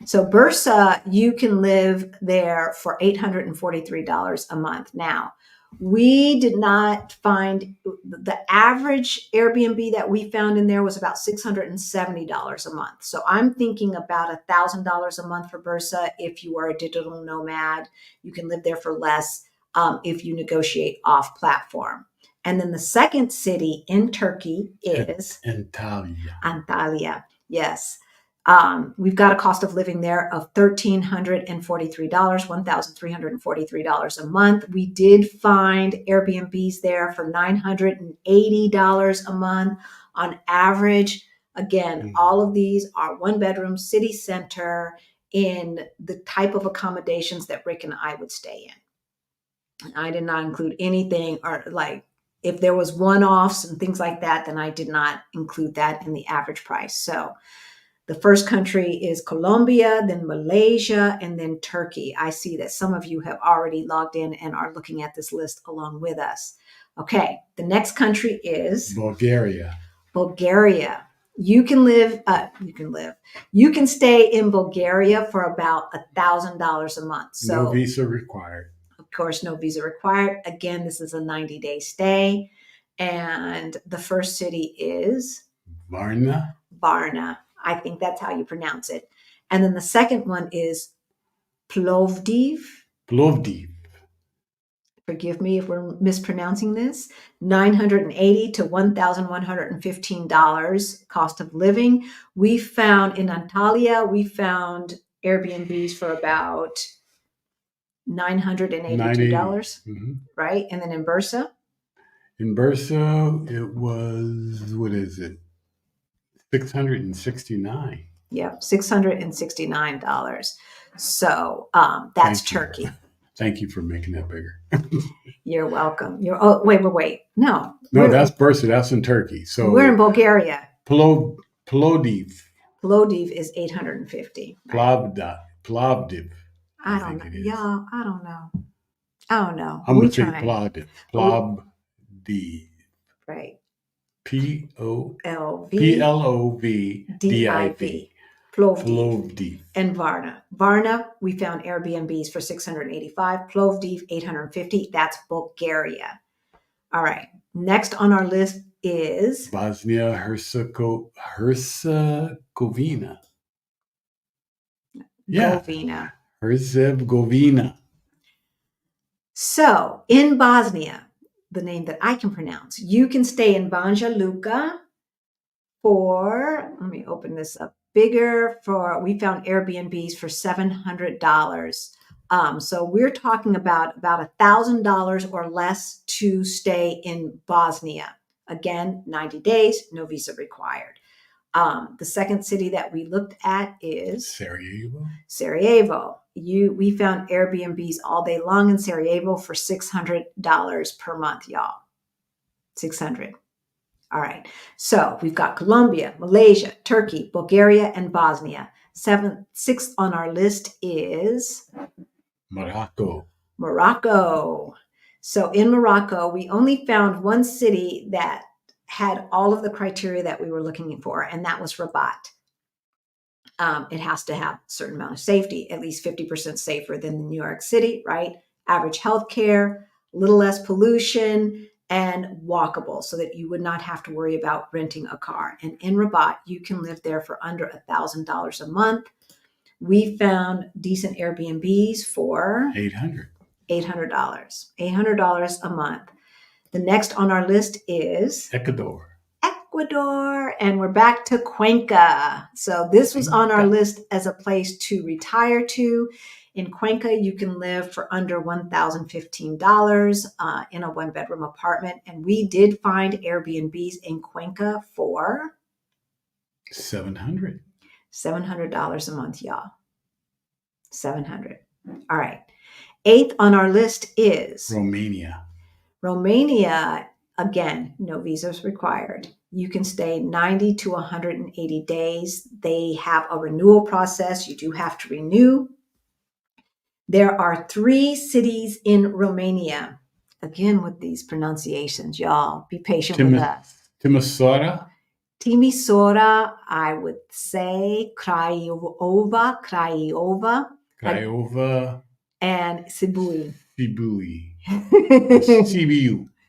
Speaker 1: So Bursa, you can live there for $843 a month. Now, we did not find the average Airbnb that we found in there was about $670 a month. So I'm thinking about $1,000 a month for Bursa. If you are a digital nomad, you can live there for less if you negotiate off platform. And then the second city in Turkey is Antalya. Yes. We've got a cost of living there of $1,343, $1,343 a month. We did find Airbnbs there for $980 a month on average. Again, all of these are one bedroom, city center, in the type of accommodations that Ric and I would stay in. I did not include anything, or like if there was one-offs and things like that, then I did not include that in the average price. So the first country is Colombia, then Malaysia, and then Turkey. I see that some of you have already logged in and are looking at this list along with us. Okay, the next country is
Speaker 2: Bulgaria.
Speaker 1: You can stay in Bulgaria for about $1,000 a month. So
Speaker 2: no visa required.
Speaker 1: Of course, no visa required. Again, this is a 90-day stay. And the first city is
Speaker 2: Varna.
Speaker 1: I think that's how you pronounce it. And then the second one is Plovdiv. Forgive me if we're mispronouncing this. $980 to $1,115 cost of living. We found in Antalya, Airbnbs for about $982, right? And then in Bursa?
Speaker 2: In Bursa, it was, what is it? $669.
Speaker 1: Yep, $669. So that's Turkey.
Speaker 2: Thank you for making that bigger.
Speaker 1: You're welcome. Wait. No,
Speaker 2: that's Bursa. That's in Turkey. So
Speaker 1: we're in Bulgaria.
Speaker 2: Plovdiv.
Speaker 1: Plovdiv is $850.
Speaker 2: Plovdiv.
Speaker 1: I don't know. Yeah, I don't know.
Speaker 2: I'm going to say Plovdiv. Plovdiv.
Speaker 1: Right.
Speaker 2: Plovdiv.
Speaker 1: Plovdiv. And Varna. We found Airbnbs for $685. Plovdiv, $850. That's Bulgaria. All right. Next on our list is
Speaker 2: Bosnia Herzegovina. Yeah. Herzegovina.
Speaker 1: So in Bosnia, the name that I can pronounce, you can stay in Banja Luka for, let me open this up bigger, we found Airbnbs for $700. So we're talking about $1,000 or less to stay in Bosnia. Again, 90 days, no visa required. The second city that we looked at is Sarajevo. We found Airbnbs all day long in Sarajevo for $600 per month, y'all. 600. All right. So we've got Colombia, Malaysia, Turkey, Bulgaria, and Bosnia. Sixth on our list is Morocco. So in Morocco, we only found one city that had all of the criteria that we were looking for, and that was Rabat. It has to have a certain amount of safety, at least 50% safer than New York City, right? Average healthcare, a little less pollution, and walkable so that you would not have to worry about renting a car. And in Rabat, you can live there for under $1,000 a month. We found decent Airbnbs for $800. $800 a month. The next on our list is Ecuador, and we're back to Cuenca. So this was on our list as a place to retire to. In Cuenca, you can live for under $1,015 in a one-bedroom apartment. And we did find Airbnbs in Cuenca for $700 a month, y'all. $700. All right. Eighth on our list is Romania. Again, no visas required. You can stay 90 to 180 days. They have a renewal process. You do have to renew. There are 3 cities in Romania. Again, with these pronunciations, y'all, be patient with us. Timisoara, I would say Craiova, and Sibiu.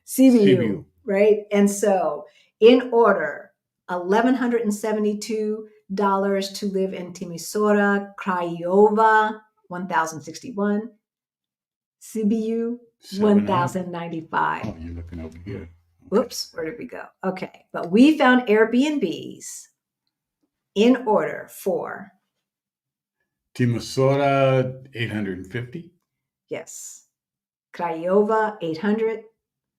Speaker 1: CBU, right? And so in order, $1,172 to live in Timisoara, Craiova, $1,061, CBU, $1,095.
Speaker 2: Oh, you're looking over here. Okay.
Speaker 1: Whoops, where did we go? Okay, but we found Airbnbs in order for
Speaker 2: Timisoara, $850.
Speaker 1: Yes. Craiova, $800.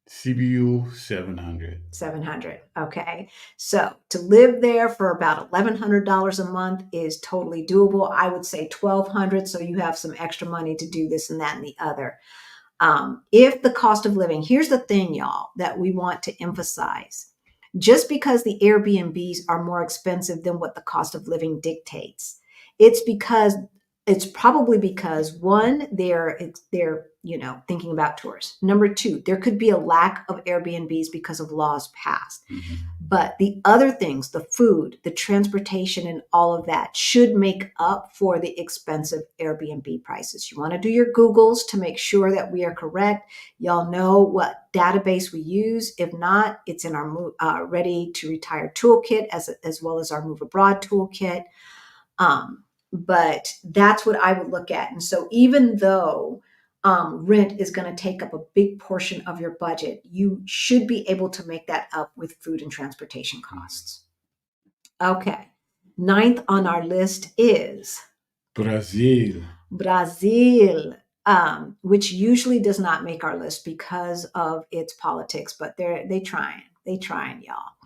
Speaker 2: CBU, $700.
Speaker 1: $700. Okay. So to live there for about $1,100 a month is totally doable. I would say $1,200. So you have some extra money to do this and that and the other. If the cost of living, here's the thing, y'all, that we want to emphasize. Just because the Airbnbs are more expensive than what the cost of living dictates, it's probably because one, they're thinking about tourists. Number 2, there could be a lack of Airbnbs because of laws passed.
Speaker 2: Mm-hmm.
Speaker 1: But the other things, the food, the transportation, and all of that should make up for the expensive Airbnb prices. You want to do your Googles to make sure that we are correct. Y'all know what database we use. If not, it's in our Ready to Retire toolkit as well as our Move Abroad toolkit. But that's what I would look at. And so even though rent is going to take up a big portion of your budget, you should be able to make that up with food and transportation costs. Okay. 9th on our list is
Speaker 2: Brazil,
Speaker 1: which usually does not make our list because of its politics, but they trying, y'all.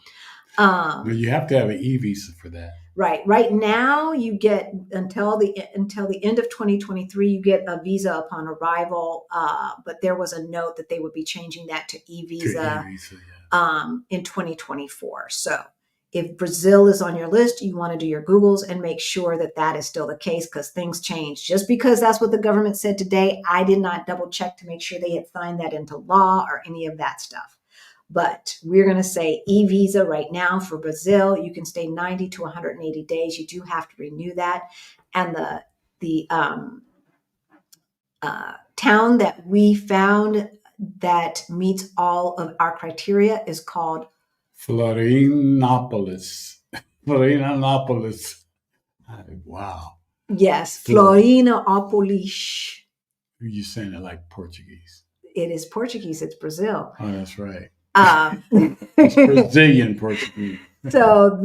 Speaker 2: But you have to have an e-visa for that.
Speaker 1: Right now, you get until the end of 2023, you get a visa upon arrival. But there was a note that they would be changing that to e-visa, in 2024. So if Brazil is on your list, you want to do your Googles and make sure that that is still the case, because things change. Just because that's what the government said today, I did not double check to make sure they had signed that into law or any of that stuff. But we're going to say e-visa right now for Brazil. You can stay 90 to 180 days. You do have to renew that. And the town that we found that meets all of our criteria is called
Speaker 2: Florianopolis. Wow.
Speaker 1: Yes, Florianópolis.
Speaker 2: You're saying it like Portuguese.
Speaker 1: It is Portuguese. It's Brazil.
Speaker 2: Oh, that's right.
Speaker 1: Um,
Speaker 2: It's Brazilian Portuguese.
Speaker 1: So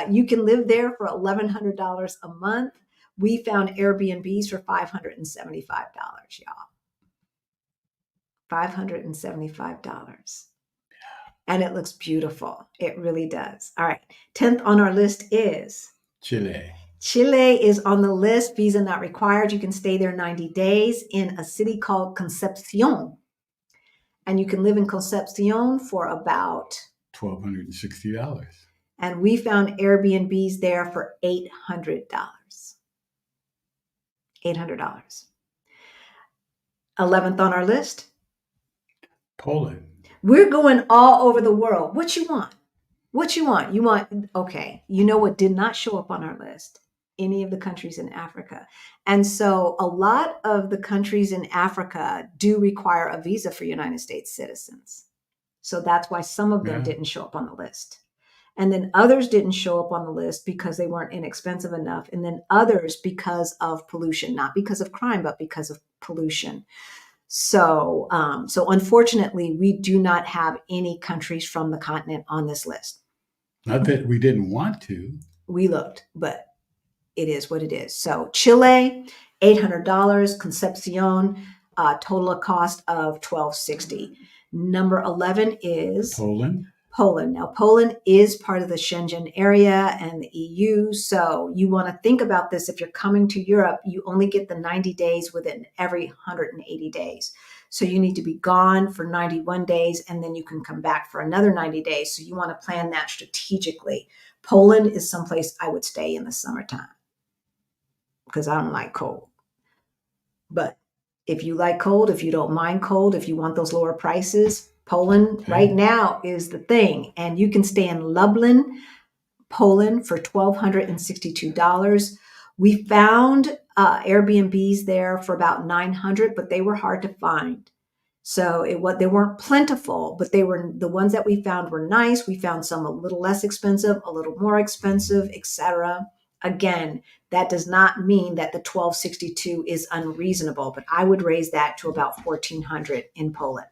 Speaker 1: you can live there for $1,100 a month. We found Airbnbs for $575, y'all. $575. And it looks beautiful. It really does. All right. 10th on our list is
Speaker 2: Chile.
Speaker 1: Chile is on the list. Visa not required. You can stay there 90 days in a city called Concepcion. And you can live in Concepcion for about
Speaker 2: $1,260.
Speaker 1: And we found Airbnbs there for $800. $800. 11th on our list.
Speaker 2: Poland.
Speaker 1: We're going all over the world. What you want? What you want? Okay. You know what did not show up on our list? Any of the countries in Africa. And so a lot of the countries in Africa do require a visa for United States citizens. So that's why some of them didn't show up on the list. And then others didn't show up on the list because they weren't inexpensive enough. And then others because of pollution, not because of crime, but because of pollution. So unfortunately, we do not have any countries from the continent on this list.
Speaker 2: Not that we didn't want to.
Speaker 1: We looked, but it is what it is. So Chile, $800, Concepcion, total cost of $1,260. Number 11 is
Speaker 2: Poland.
Speaker 1: Now, Poland is part of the Schengen area and the EU. So you want to think about this. If you're coming to Europe, you only get the 90 days within every 180 days. So you need to be gone for 91 days, and then you can come back for another 90 days. So you want to plan that strategically. Poland is someplace I would stay in the summertime because I don't like cold. But if you like cold, if you don't mind cold, if you want those lower prices, Poland right now is the thing. And you can stay in Lublin, Poland for $1,262. We found Airbnbs there for about $900, but they were hard to find. So they weren't plentiful, but the ones that we found were nice. We found some a little less expensive, a little more expensive, etc. Again, that does not mean that the $1,262 is unreasonable, but I would raise that to about $1,400 in Poland.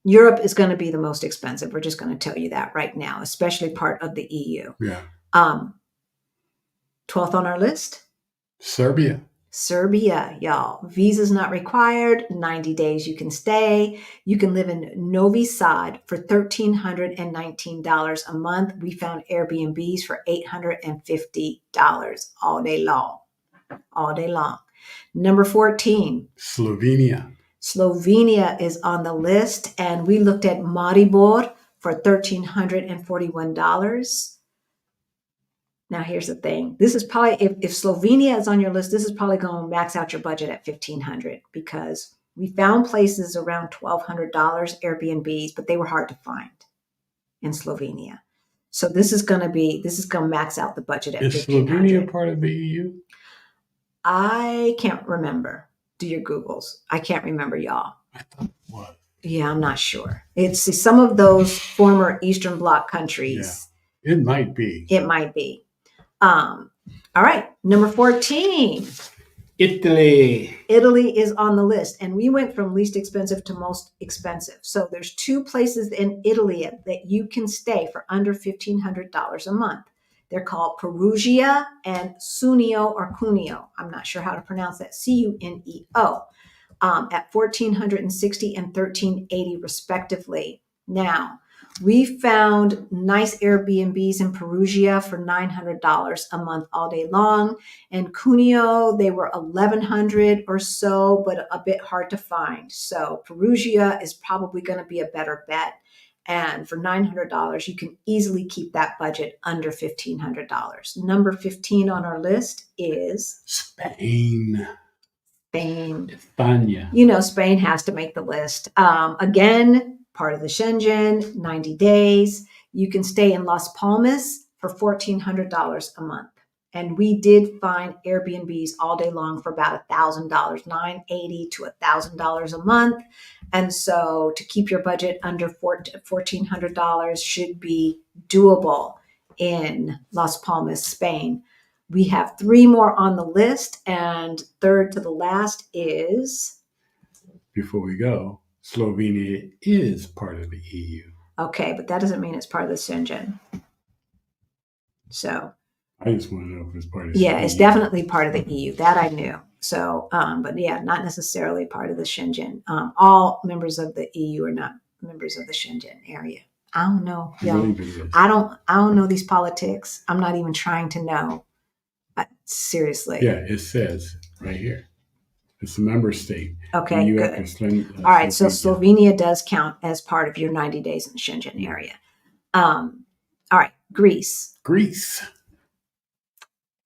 Speaker 1: Europe is going to be the most expensive. We're just going to tell you that right now, especially part of the EU.
Speaker 2: Yeah.
Speaker 1: 12th on our list.
Speaker 2: Serbia,
Speaker 1: y'all. Visa's not required. 90 days you can stay. You can live in Novi Sad for $1,319 a month. We found Airbnbs for $850 all day long. Number 14. Slovenia is on the list, and we looked at Maribor for $1,341. Now, here's the thing. This is probably, if Slovenia is on your list, this is probably going to max out your budget at $1,500 because we found places around $1,200 Airbnbs, but they were hard to find in Slovenia. So this is going to max out the budget at $1,500.
Speaker 2: Is Slovenia part of the EU?
Speaker 1: I can't remember. Do your Googles. I can't remember, y'all.
Speaker 2: I thought it was.
Speaker 1: Yeah, I'm not sure. It's some of those former Eastern Bloc countries.
Speaker 2: Yeah, it might be.
Speaker 1: All right, number 14.
Speaker 2: Italy
Speaker 1: is on the list, and we went from least expensive to most expensive. So there's two places in Italy that you can stay for under $1,500 a month. They're called Perugia and Cuneo. I'm not sure how to pronounce that. Cuneo. At $1,460 and $1,380 respectively. Now, we found nice Airbnbs in Perugia for $900 a month all day long. And Cuneo, they were $1,100 or so, but a bit hard to find. So Perugia is probably going to be a better bet. And for $900, you can easily keep that budget under $1,500. Number 15 on our list is
Speaker 2: Spain.
Speaker 1: España. You know, Spain has to make the list. Again, part of the Schengen, 90 days. You can stay in Las Palmas for $1,400 a month. And we did find Airbnbs all day long for about $1,000, $980 to $1,000 a month. And so to keep your budget under $1,400 should be doable in Las Palmas, Spain. We have 3 more on the list, and third to the last is,
Speaker 2: before we go, Slovenia is part of the EU.
Speaker 1: okay, but that doesn't mean it's part of the Schengen. So
Speaker 2: I just want to know if it's part of the
Speaker 1: yeah,
Speaker 2: EU.
Speaker 1: it's definitely part of the EU. That I knew. So, but yeah, not necessarily part of the Schengen. All members of the EU are not members of the Schengen area. I don't know.
Speaker 2: I believe it is.
Speaker 1: I don't know these politics. I'm not even trying to know. Seriously.
Speaker 2: Yeah, it says right here. It's a member state.
Speaker 1: Okay,
Speaker 2: EU
Speaker 1: good.
Speaker 2: after
Speaker 1: All right, so Slovenia does count as part of your 90 days in the Schengen area. All right, Greece.
Speaker 2: Greece.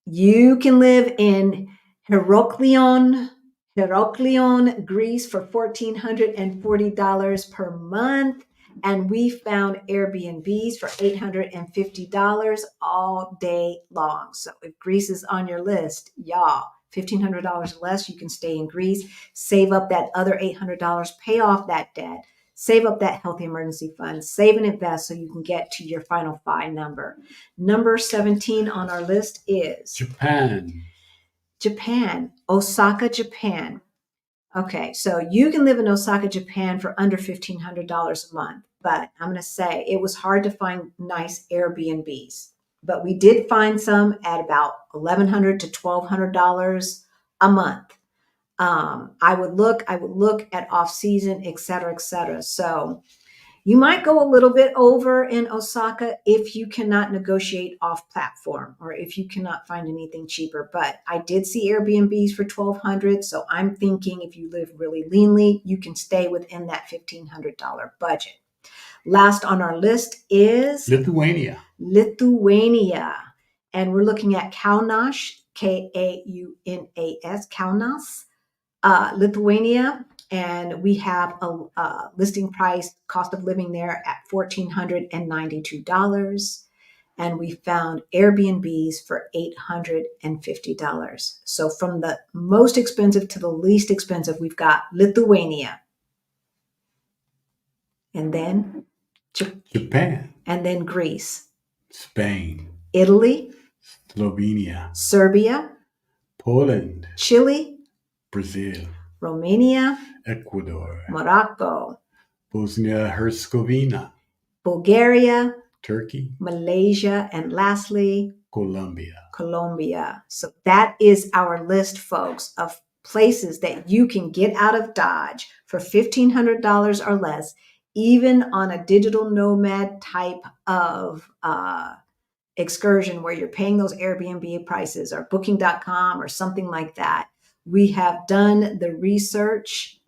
Speaker 1: You can live in Heraklion, Greece for $1,440 per month. And we found Airbnbs for $850 all day long. So if Greece is on your list, y'all, $1,500 less, you can stay in Greece, save up that other $800, pay off that debt, save up that healthy emergency fund, save and invest so you can get to your final FI number. Number 17 on our list is
Speaker 2: Japan.
Speaker 1: Osaka, Japan. Okay, so you can live in Osaka, Japan for under $1,500 a month, but I'm going to say it was hard to find nice Airbnbs, but we did find some at about $1,100 to $1,200 a month. I would look at off season, et cetera, et cetera. So you might go a little bit over in Osaka if you cannot negotiate off platform or if you cannot find anything cheaper. But I did see Airbnbs for $1,200. So I'm thinking if you live really leanly, you can stay within that $1,500 budget. Last on our list is
Speaker 2: Lithuania.
Speaker 1: And we're looking at Kaunas, Kaunas, Kaunas, Lithuania. And we have a listing price, cost of living there at $1,492. And we found Airbnbs for $850. So from the most expensive to the least expensive, we've got Lithuania. And then
Speaker 2: Japan.
Speaker 1: And then Greece.
Speaker 2: Spain.
Speaker 1: Italy.
Speaker 2: Slovenia.
Speaker 1: Serbia.
Speaker 2: Poland.
Speaker 1: Chile.
Speaker 2: Brazil.
Speaker 1: Romania.
Speaker 2: Ecuador.
Speaker 1: Morocco.
Speaker 2: Bosnia-Herzegovina.
Speaker 1: Bulgaria.
Speaker 2: Turkey.
Speaker 1: Malaysia. And lastly,
Speaker 2: Colombia.
Speaker 1: So that is our list, folks, of places that you can get out of Dodge for $1,500 or less, even on a digital nomad type of excursion where you're paying those Airbnb prices or booking.com or something like that. We have done the research,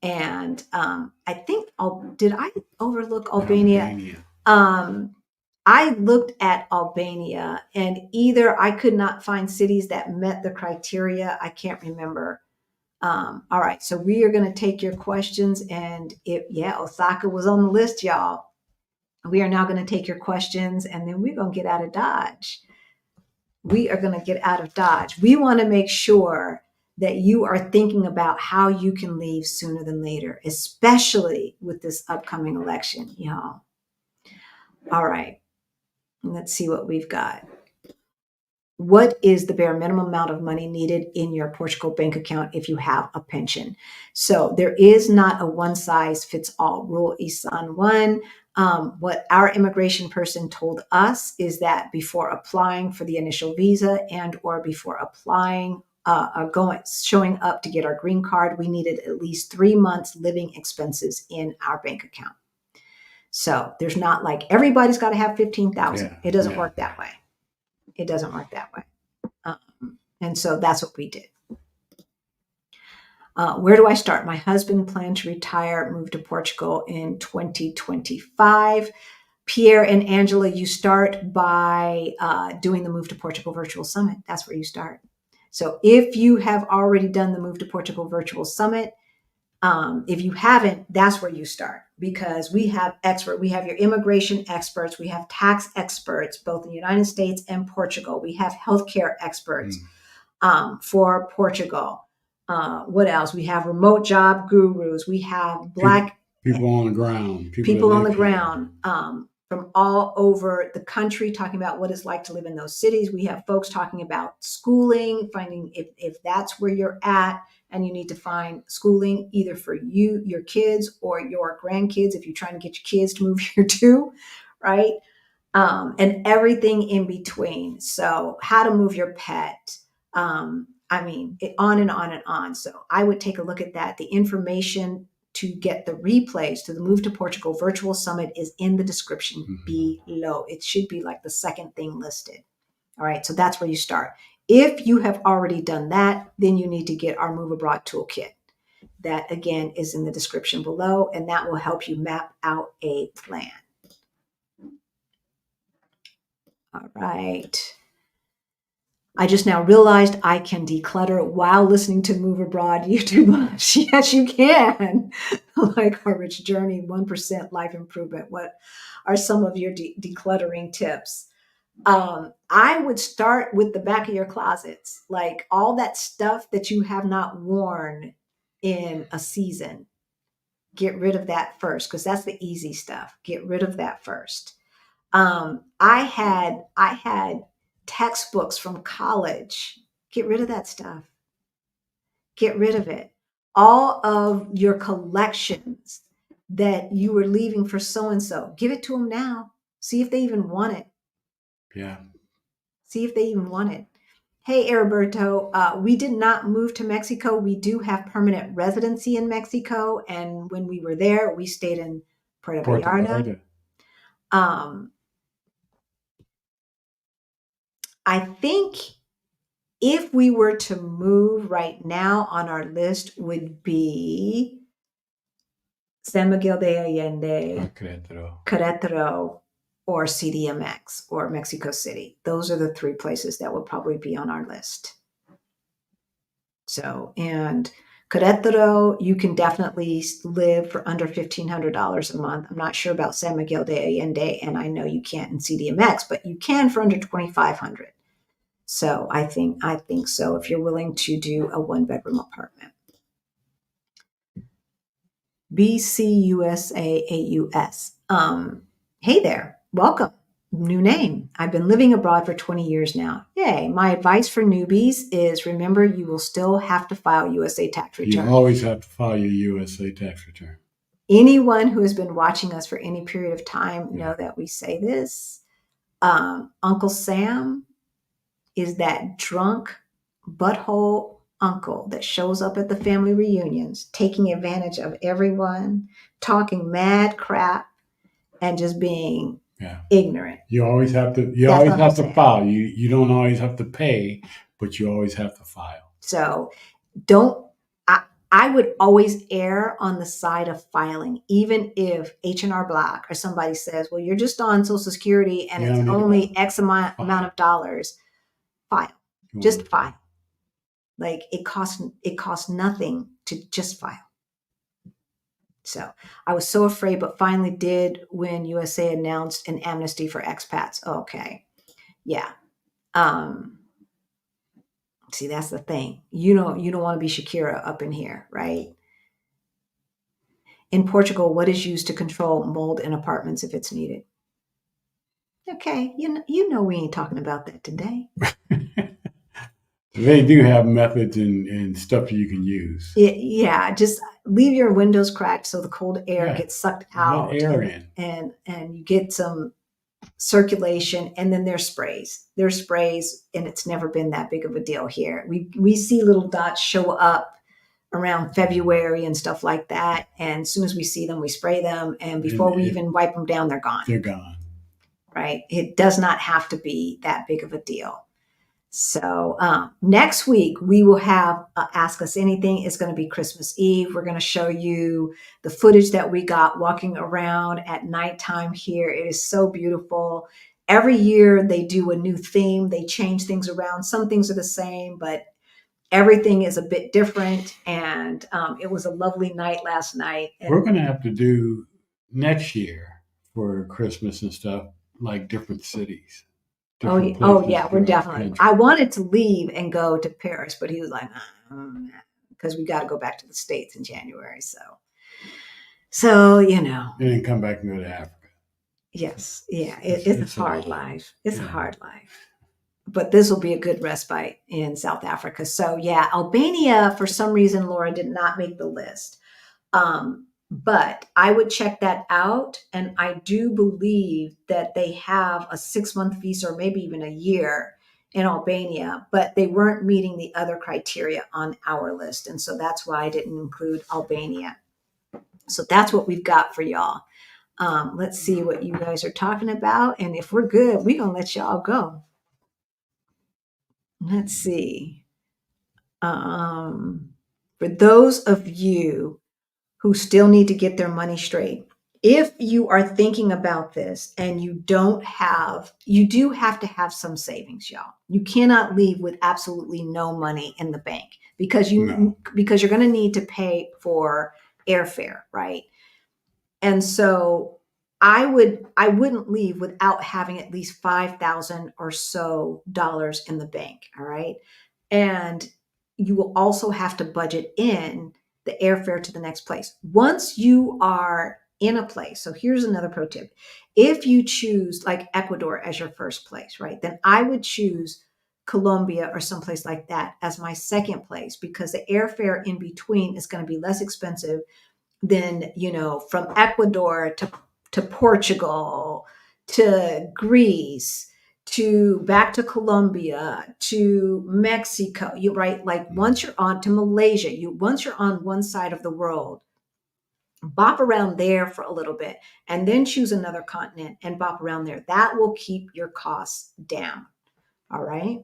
Speaker 1: and I think, did I overlook Albania? I looked at Albania, and either I could not find cities that met the criteria. I can't remember. All right, so we are going to take your questions, and Osaka was on the list, y'all. We are now going to take your questions, and then we're going to get out of Dodge. We want to make sure that you are thinking about how you can leave sooner than later, especially with this upcoming election, y'all. All right, let's see what we've got. What is the bare minimum amount of money needed in your Portugal bank account if you have a pension? So there is not a one size fits all rule, Isan one. What our immigration person told us is that before applying for the initial visa and or before applying showing up to get our green card, we needed at least 3 months living expenses in our bank account. So there's not like everybody's got to have 15,000. It doesn't work that way. And so that's what we did. Where do I start? My husband planned to retire, move to Portugal in 2025. Pierre and Angela, you start by doing the Move to Portugal Virtual Summit. That's where you start. So if you have already done the Move to Portugal Virtual Summit, if you haven't, that's where you start, because we have your immigration experts, we have tax experts, both in the United States and Portugal. We have healthcare experts for Portugal. What else? We have remote job gurus. We have Black
Speaker 2: people on the ground.
Speaker 1: People on the ground. from all over the country talking about what it's like to live in those cities. We have folks talking about schooling, finding if that's where you're at and you need to find schooling either for you, your kids, or your grandkids if you're trying to get your kids to move here too, right? And everything in between. So how to move your pet. I mean, on and on and on. So I would take a look at that. The information to get the replays to the Move to Portugal Virtual Summit is in the description below. It should be like the second thing listed. All right, so that's where you start. If you have already done that, then you need to get our Move Abroad Toolkit. That again is in the description below, and that will help you map out a plan. All right. I just now realized I can declutter while listening to Move Abroad YouTube. Yes, you can. Like our Rich Journey, 1% Life Improvement. What are some of your decluttering tips? I would start with the back of your closets, like all that stuff that you have not worn in a season. Get rid of that first, because that's the easy stuff. Get rid of that first. I had textbooks from college. Get rid of that stuff. Get rid of it. All of your collections that you were leaving for so and so, give it to them now. See if they even want it.
Speaker 2: Yeah.
Speaker 1: See if they even want it. Hey, Heriberto, we did not move to Mexico. We do have permanent residency in Mexico, and when we were there, we stayed in Puerto Vallarta. I think if we were to move right now on our list would be San Miguel de Allende, Querétaro, or CDMX, or Mexico City. Those are the three places that would probably be on our list. So, and Querétaro, you can definitely live for under $1,500 a month. I'm not sure about San Miguel de Allende, and I know you can't in CDMX, but you can for under $2,500. So I think so if you're willing to do a 1-bedroom apartment. BCUSAAUS. Hey there, welcome. New name. I've been living abroad for 20 years now. Yay. My advice for newbies is remember you will still have to file USA tax return.
Speaker 2: You always have to file your USA tax return.
Speaker 1: Anyone who has been watching us for any period of time know that we say this. Uncle Sam is that drunk butthole uncle that shows up at the family reunions, taking advantage of everyone, talking mad crap, and just being ignorant.
Speaker 2: You always have to file. You don't always have to pay, but you always have to file.
Speaker 1: So I would always err on the side of filing, even if H&R Block or somebody says, well, you're just on Social Security and it's only X amount of dollars. File. Just file. Like it costs nothing to just file. So I was so afraid, but finally did when USA announced an amnesty for expats. Okay. Yeah. See, that's the thing. You don't want to be Shakira up in here, right? In Portugal, what is used to control mold in apartments if it's needed? Okay. You know we ain't talking about that today.
Speaker 2: They do have methods and stuff you can use.
Speaker 1: Yeah, just leave your windows cracked so the cold air gets sucked out.
Speaker 2: Let air in.
Speaker 1: And you get some circulation, and then there's sprays. There's sprays, and it's never been that big of a deal here. We see little dots show up around February and stuff like that, and as soon as we see them, we spray them, and before we even wipe them down, they're gone.
Speaker 2: They're gone.
Speaker 1: Right? It does not have to be that big of a deal. So next week we will have Ask Us Anything. It's going to be Christmas Eve. We're going to show you the footage that we got walking around at nighttime here. It is so beautiful. Every year they do a new theme. They change things around. Some things are the same, but everything is a bit different. And it was a lovely night last night. And
Speaker 2: we're going to have to do next year for Christmas and stuff, like different cities.
Speaker 1: Oh yeah, we're definitely. I wanted to leave and go to Paris, but he was like, because we got to go back to the States in January. So
Speaker 2: and then come back and go to Africa.
Speaker 1: Yes. Yeah. It's a hard
Speaker 2: lot.
Speaker 1: life. It's a
Speaker 2: Yeah.
Speaker 1: hard life. But this will be a good respite in South Africa. So yeah, Albania, for some reason, Laura did not make the list. But I would check that out. And I do believe that they have a 6-month visa or maybe even a year in Albania, but they weren't meeting the other criteria on our list. And so that's why I didn't include Albania. So that's what we've got for y'all. Let's see what you guys are talking about. And if we're good, we're going to let y'all go. Let's see. For those of you who still need to get their money straight, if you are thinking about this and you do have to have some savings, y'all. You cannot leave with absolutely no money in the bank because you're going to need to pay for airfare, right? And so I wouldn't leave without having at least 5,000 or so dollars in the bank. All right. And you will also have to budget in the airfare to the next place. Once you are in a place, so here's another pro tip. If you choose like Ecuador as your first place, right, then I would choose Colombia or someplace like that as my second place because the airfare in between is going to be less expensive than, from Ecuador to Portugal, to Greece, to back to Colombia, to Mexico. You right, like once you're on to Malaysia, once you're on one side of the world, bop around there for a little bit and then choose another continent and bop around there. That will keep your costs down. All right.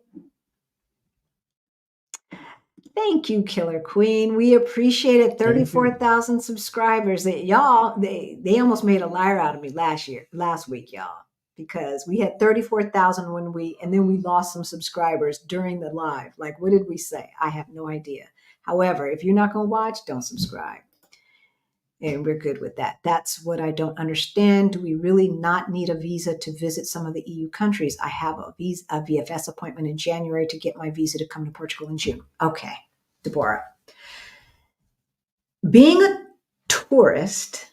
Speaker 1: Thank you, Killer Queen. We appreciate it. 34,000 subscribers. Y'all, they almost made a liar out of me last week, y'all, because we had 34,000 and then we lost some subscribers during the live. Like, what did we say? I have no idea. However, if you're not going to watch, don't subscribe. And we're good with that. That's what I don't understand. Do we really not need a visa to visit some of the EU countries? I have a VFS appointment in January to get my visa to come to Portugal in June. Okay, Deborah. Being a tourist,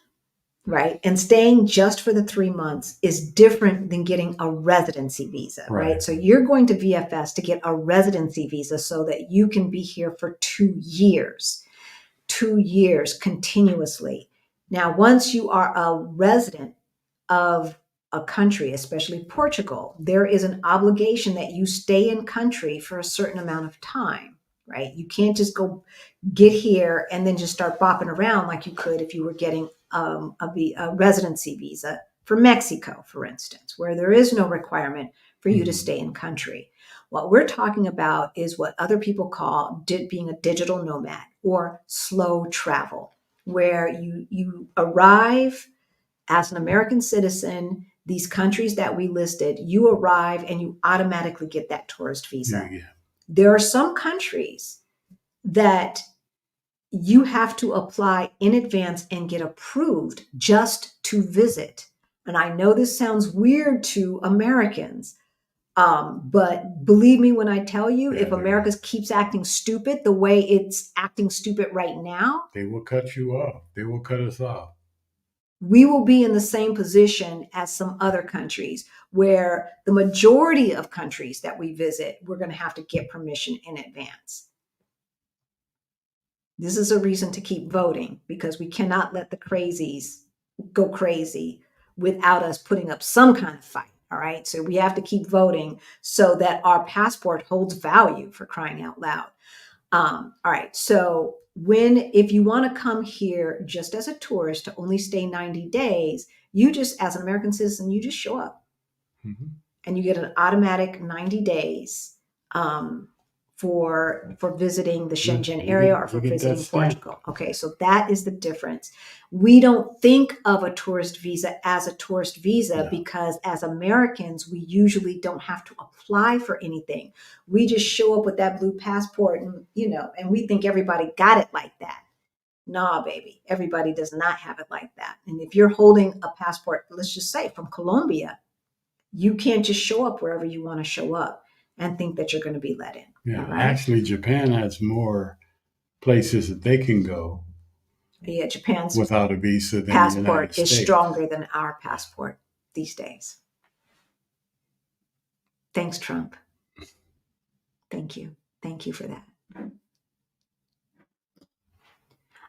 Speaker 1: right, and staying just for the 3 months is different than getting a residency visa, right? So you're going to VFS to get a residency visa so that you can be here for 2 years. 2 years continuously. Now, once you are a resident of a country, especially Portugal, there is an obligation that you stay in country for a certain amount of time, right? You can't just go get here and then just start bopping around like you could if you were getting a residency visa for Mexico, for instance, where there is no requirement for you to stay in country. What we're talking about is what other people call being a digital nomad or slow travel, where you arrive as an American citizen, these countries that we listed, you arrive and you automatically get that tourist visa. Yeah. There are some countries that you have to apply in advance and get approved just to visit. And I know this sounds weird to Americans, but believe me when I tell you, if America keeps acting stupid the way it's acting stupid right now,
Speaker 2: they will cut you off. They will cut us off.
Speaker 1: We will be in the same position as some other countries where the majority of countries that we visit, we're going to have to get permission in advance. This is a reason to keep voting because we cannot let the crazies go crazy without us putting up some kind of fight. All right. So we have to keep voting so that our passport holds value, for crying out loud. All right. So if you want to come here just as a tourist to only stay 90 days, you just, as an American citizen, you just show up and you get an automatic 90 days for visiting the Shenzhen area or for visiting Portugal. Okay, so that is the difference. We don't think of a tourist visa as a tourist visa because as Americans, we usually don't have to apply for anything. We just show up with that blue passport and, and we think everybody got it like that. Nah, baby, everybody does not have it like that. And if you're holding a passport, let's just say from Colombia, you can't just show up wherever you want to show up and think that you're going to be let in.
Speaker 2: Yeah, right? Actually, Japan has more places that they can go.
Speaker 1: Yeah, Japan's
Speaker 2: without a visa than
Speaker 1: passport is stronger than our passport. these days. Thanks, Trump. Thank you. Thank you for that.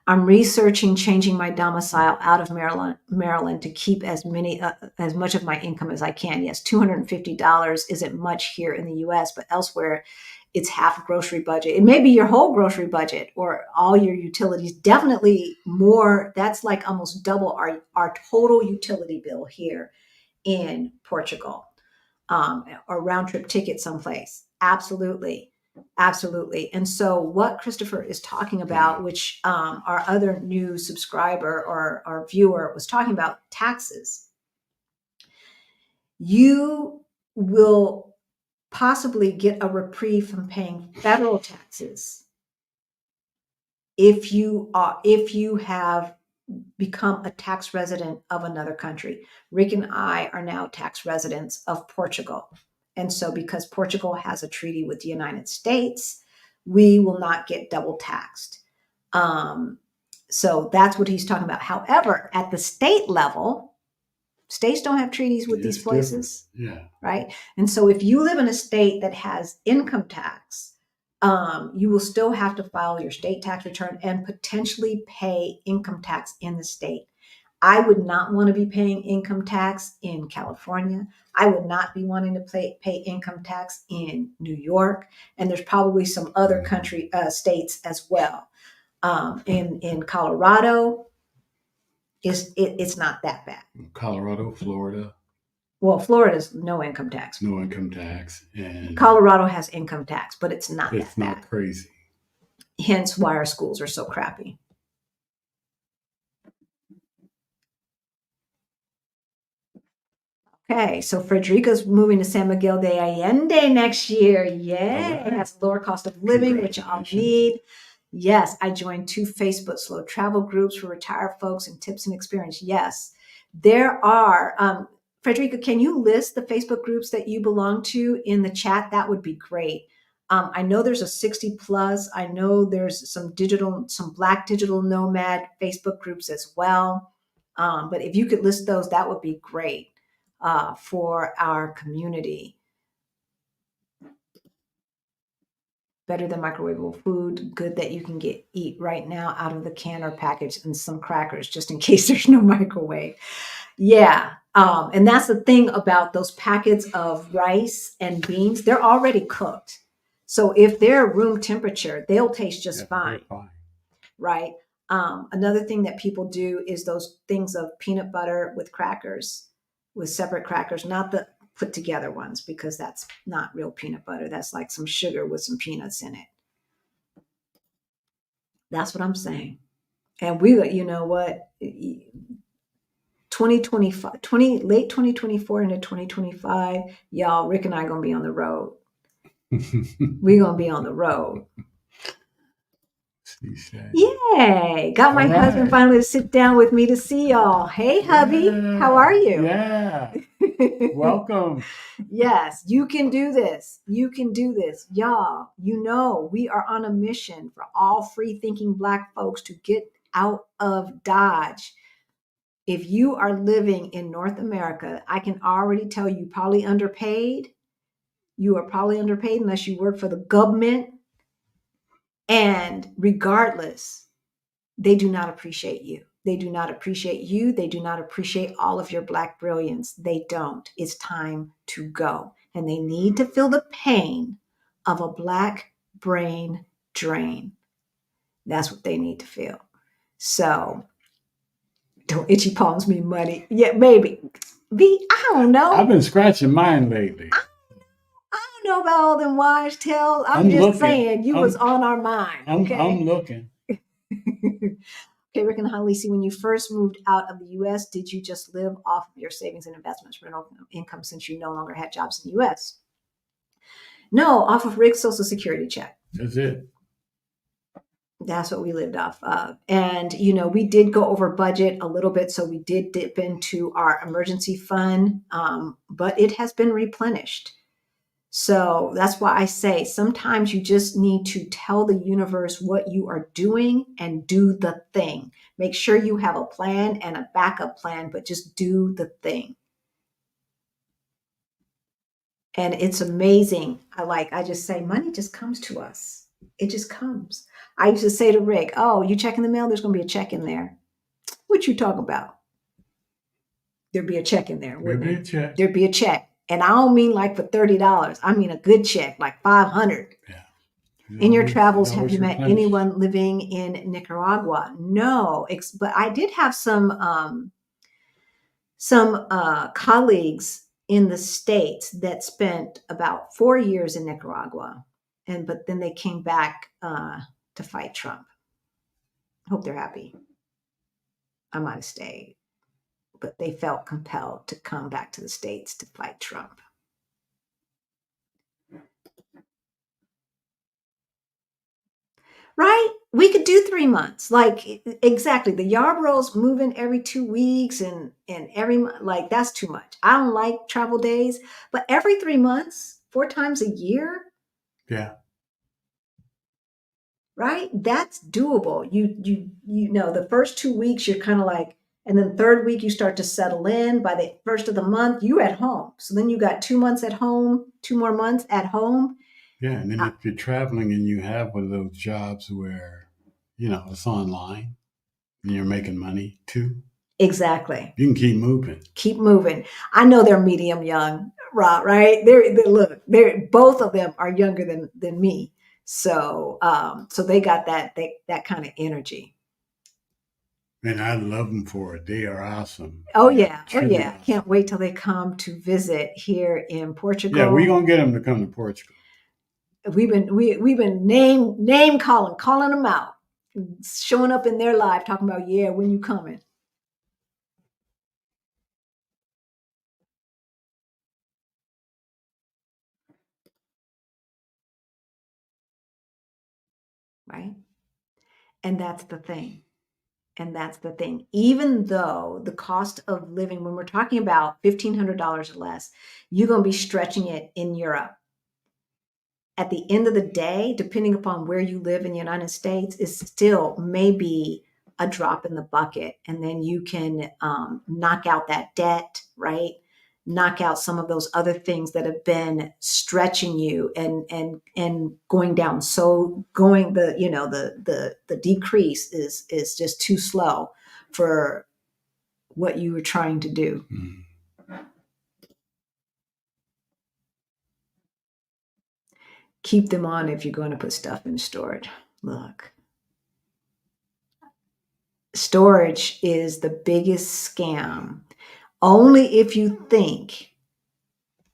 Speaker 1: I'm researching changing my domicile out of Maryland to keep as much of my income as I can. Yes, $250 isn't much here in the U.S., but elsewhere, it's half a grocery budget. It may be your whole grocery budget or all your utilities. Definitely more. That's like almost double our total utility bill here in Portugal, or round trip ticket someplace. Absolutely. Absolutely. And so what Christopher is talking about, which our other new subscriber or our viewer was talking about, taxes. You will possibly get a reprieve from paying federal taxes if you have become a tax resident of another country. Ric and I are now tax residents of Portugal. And so because Portugal has a treaty with the United States, we will not get double taxed. So that's what he's talking about. However, at the state level, states don't have treaties with these places.
Speaker 2: Yeah.
Speaker 1: Right. And so if you live in a state that has income tax, you will still have to file your state tax return and potentially pay income tax in the state. I would not want to be paying income tax in California. I would not be wanting to pay income tax in New York. And there's probably some other states as well. In Colorado, it's not that bad.
Speaker 2: Colorado, Florida.
Speaker 1: Well, Florida's no income tax.
Speaker 2: No income tax. And
Speaker 1: Colorado has income tax, but it's not
Speaker 2: it's
Speaker 1: that bad.
Speaker 2: not crazy.
Speaker 1: Hence why our schools are so crappy. Okay, so Frederica's moving to San Miguel de Allende next year. Yeah, it has lower cost of living, which I'll need. Yes, I joined 2 Facebook slow travel groups for retired folks and tips and experience. Yes, there are. Frederica, can you list the Facebook groups that you belong to in the chat? That would be great. I know there's a 60 plus. I know there's some Black digital nomad Facebook groups as well. But if you could list those, that would be great for our community. Better than microwavable food, good that you can eat right now out of the can or package, and some crackers just in case there's no microwave. Yeah. And that's the thing about those packets of rice and beans, they're already cooked. So if they're room temperature, they'll taste just fine. Right. Another thing that people do is those things of peanut butter with crackers, with separate crackers, not the put together ones, because that's not real peanut butter. That's like some sugar with some peanuts in it. That's what I'm saying. And you know what? 2025, late 2024 into 2025, y'all, Ric and I are going to be on the road. We're going to be on the road. Yay! Got my husband finally to sit down with me to see y'all. Hey, hubby, how are you?
Speaker 2: Yeah. Welcome.
Speaker 1: Yes, you can do this. You can do this. Y'all, you know, we are on a mission for all free-thinking Black folks to get out of Dodge. If you are living in North America, I can already tell you probably underpaid. You are probably underpaid unless you work for the government. And regardless, they do not appreciate you. They do not appreciate you. They do not appreciate all of your Black brilliance. They don't. It's time to go. And they need to feel the pain of a Black brain drain. That's what they need to feel. So don't itchy palms me money. Yeah, maybe. I don't know.
Speaker 2: I've been scratching mine lately.
Speaker 1: I don't know about all them wise tales. I'm just looking. Saying you was on our mind. Okay?
Speaker 2: I'm looking.
Speaker 1: Okay, Ric and Halisi, when you first moved out of the U.S., did you just live off of your savings and investments, rental income, since you no longer had jobs in the U.S.? No, off of Ric's Social Security check.
Speaker 2: That's it.
Speaker 1: That's what we lived off of. And, you know, we did go over budget a little bit, so we did dip into our emergency fund, but it has been replenished. So that's why I say sometimes you just need to tell the universe what you are doing and do the thing. Make sure you have a plan and a backup plan, but just do the thing. And it's amazing. I just say, money just comes to us. It just comes. I used to say to Rick, oh, you checking the mail? There's going to be a check in there. What you talk about? There'd be a check in there,
Speaker 2: There'll
Speaker 1: wouldn't
Speaker 2: be
Speaker 1: it?
Speaker 2: a check.
Speaker 1: There'd be a check. And I don't mean like for $30. I mean a good check, like 500.
Speaker 2: Yeah.
Speaker 1: In your
Speaker 2: It
Speaker 1: travels, have
Speaker 2: always
Speaker 1: you met
Speaker 2: replenishes.
Speaker 1: anyone living in Nicaragua? No, but I did have some colleagues in the States that spent about 4 years in Nicaragua, but then they came back to fight Trump. Hope they're happy. I might have stayed, but they felt compelled to come back to the States to fight Trump. Right? We could do 3 months. Like exactly. The Yarborough's moving every 2 weeks and every like that's too much. I don't like travel days, but every 3 months, 4 times a year,
Speaker 2: Yeah.
Speaker 1: right? That's doable. You know, the first 2 weeks you're kind of like, and then third week you start to settle in. By the first of the month, you at home. So then you got 2 months at home, 2 more months at home.
Speaker 2: Yeah. And then if you're traveling and you have one of those jobs where, it's online and you're making money too,
Speaker 1: Exactly.
Speaker 2: you can keep moving.
Speaker 1: Keep moving. I know they're medium young, right? They're both of them are younger than me. So they got that kind of energy.
Speaker 2: And I love them for it. They are awesome.
Speaker 1: Oh
Speaker 2: They are
Speaker 1: yeah, oh
Speaker 2: truly
Speaker 1: yeah. Can't
Speaker 2: awesome.
Speaker 1: wait till they come to visit here in
Speaker 2: Yeah, we're
Speaker 1: Portugal.
Speaker 2: gonna get them to come to Portugal.
Speaker 1: We've been name calling them out, showing up in their life, talking about, yeah, when you coming, right? And that's the thing. And that's the thing. Even though the cost of living, when we're talking about $1,500 or less, you're going to be stretching it in Europe. At the end of the day, depending upon where you live in the United States, is still maybe a drop in the bucket. And then you can knock out that debt, right? Knock out some of those other things that have been stretching you and going down. So going the decrease is just too slow for what you were trying to do.
Speaker 2: Mm.
Speaker 1: Keep them on if you're going to put stuff in storage. Look, storage is the biggest scam. Only if you think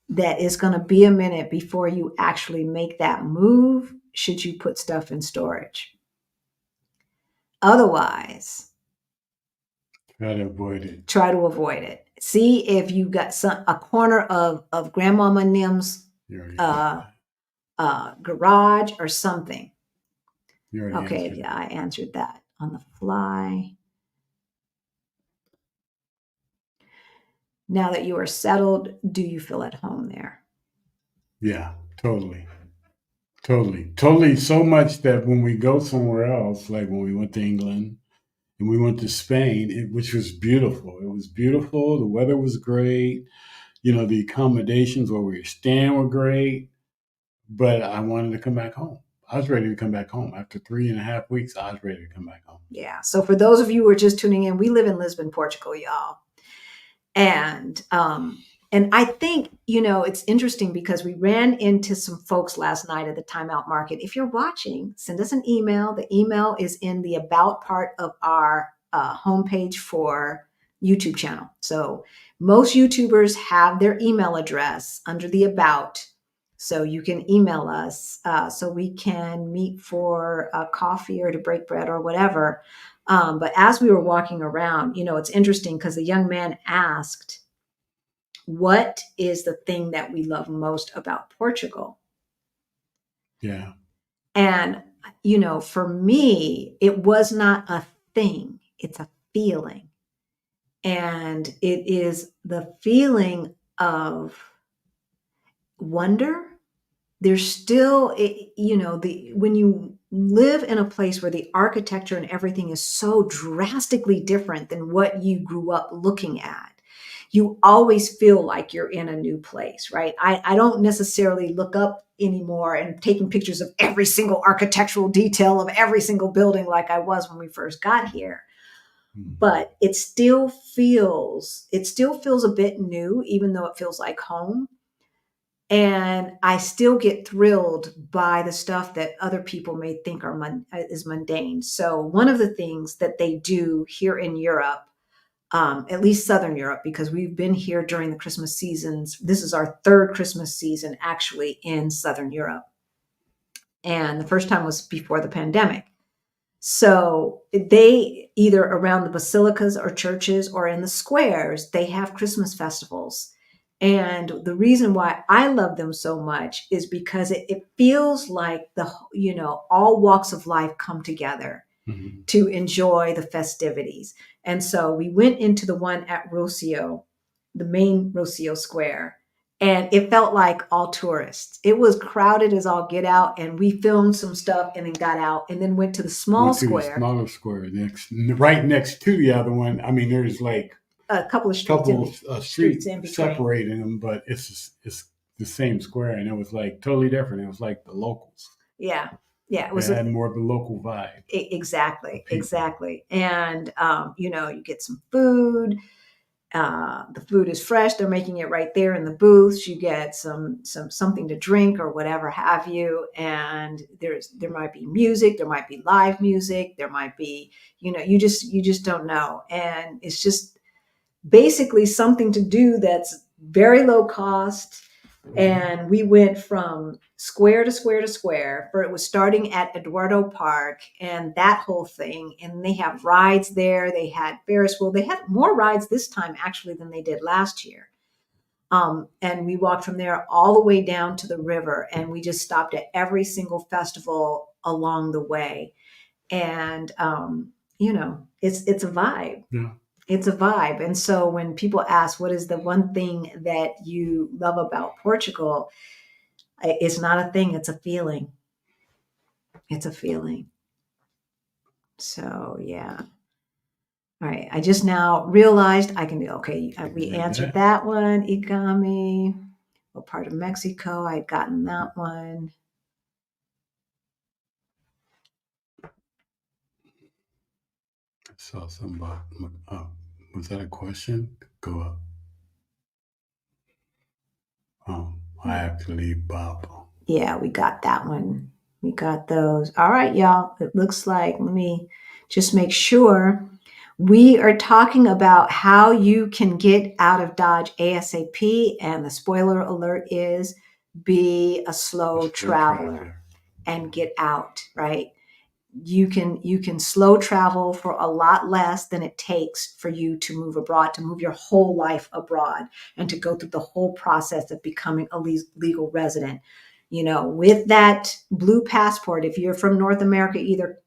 Speaker 1: that it's going to be a minute before you actually make that move should you put stuff in storage. Otherwise,
Speaker 2: Try to avoid it.
Speaker 1: try to avoid it. See if you got a corner of Grandmama Nim's
Speaker 2: You already
Speaker 1: uh,
Speaker 2: answered that.
Speaker 1: garage or something.
Speaker 2: You already
Speaker 1: Okay,
Speaker 2: answered
Speaker 1: yeah,
Speaker 2: it.
Speaker 1: I answered that on the fly. Now that you are settled, do you feel at home there?
Speaker 2: Yeah, totally. Totally. Totally. So much that when we go somewhere else, like when we went to England and we went to Spain, which was beautiful. It was beautiful. The weather was great. The accommodations where we were staying were great. But I wanted to come back home. I was ready to come back home. After 3.5 weeks, I was ready to come back home.
Speaker 1: Yeah. So for those of you who are just tuning in, we live in Lisbon, Portugal, y'all. And I think, it's interesting because we ran into some folks last night at the timeout market. If you're watching, send us an email. The email is in the about part of our homepage for YouTube channel. So most YouTubers have their email address under the about. So you can email us so we can meet for a coffee or to break bread or whatever. But as we were walking around, it's interesting because the young man asked, what is the thing that we love most about Portugal?
Speaker 2: Yeah.
Speaker 1: And, for me, it was not a thing, it's a feeling. And it is the feeling of wonder. There's still, when you live in a place where the architecture and everything is so drastically different than what you grew up looking at, you always feel like you're in a new place, right? I don't necessarily look up anymore and taking pictures of every single architectural detail of every single building like I was when we first got here. But it still feels a bit new, even though it feels like home. And I still get thrilled by the stuff that other people may think is mundane. So one of the things that they do here in Europe, at least Southern Europe, because we've been here during the Christmas seasons. This is our third Christmas season actually in Southern Europe. And the first time was before the pandemic. So they either around the basilicas or churches or in the squares, they have Christmas festivals. And the reason why I love them so much is because it feels like all walks of life come together to enjoy the festivities. And so we went into the one at Rocio, the main Rocio Square, and it felt like all tourists. It was crowded as all get out, and we filmed some stuff and then got out and then went to the
Speaker 2: Went to
Speaker 1: square.
Speaker 2: the smaller square right next to the other one. I mean, there's like
Speaker 1: a couple of streets in between
Speaker 2: separating them, but it's the same square, and it was like totally different. It was like the locals.
Speaker 1: Yeah, it
Speaker 2: was had more of the local vibe.
Speaker 1: Exactly. And you get some food. The food is fresh. They're making it right there in the booths. You get something to drink or whatever have you. And there might be music. There might be live music. There might be, you just don't know. And it's just basically something to do that's very low cost. And we went from square to square to square. For it was starting at Eduardo Park and that whole thing. And they have rides there. They had Ferris wheel. They had more rides this time actually than they did last year. And we walked from there all the way down to the river, and we just stopped at every single festival along the way. And it's a vibe.
Speaker 2: Yeah.
Speaker 1: It's a vibe. And so when people ask, what is the one thing that you love about Portugal? It's not a thing. It's a feeling. It's a feeling. So, yeah. All right. I just now realized I can do, okay. We answered that one. Igami. What part of Mexico? I'd gotten that one.
Speaker 2: I saw something about, was that a question? Go up. Oh, I have to leave Bob.
Speaker 1: Yeah, we got that one. We got those. All right, y'all. It looks like, let me just make sure. We are talking about how you can get out of Dodge ASAP. And the spoiler alert is be a slow traveler and get out, right? You can slow travel for a lot less than it takes for you to move abroad, to move your whole life abroad, and to go through the whole process of becoming a legal resident. With that blue passport, if you're from North America, either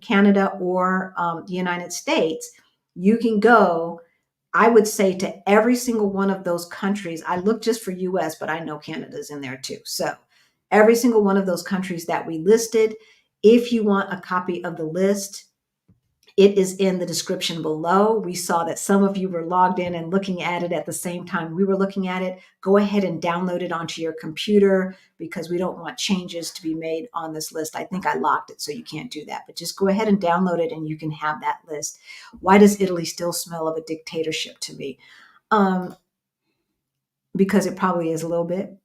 Speaker 1: Canada or the United States, you can go, I would say, to every single one of those countries. I look just for US, but I know Canada's in there too. So every single one of those countries that we listed. If you want a copy of the list, it is in the description below. We saw that some of you were logged in and looking at it at the same time we were looking at it. Go ahead and download it onto your computer because we don't want changes to be made on this list. I think I locked it, so you can't do that. But just go ahead and download it and you can have that list. Why does Italy still smell of a dictatorship to me? Because it probably is a little bit.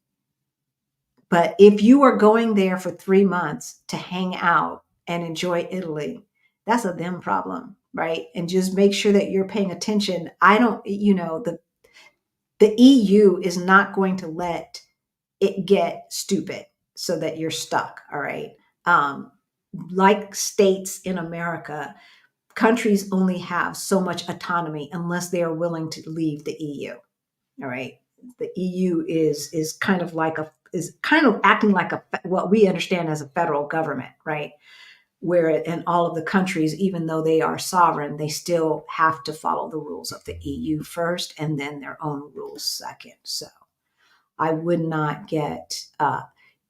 Speaker 1: But if you are going there for 3 months to hang out and enjoy Italy, that's a them problem, right? And just make sure that you're paying attention. The EU is not going to let it get stupid so that you're stuck, all right? Like states in America, countries only have so much autonomy unless they are willing to leave the EU, all right? The EU is kind of acting like what we understand as a federal government, right? Where in all of the countries, even though they are sovereign, they still have to follow the rules of the EU first and then their own rules second. So I would not get,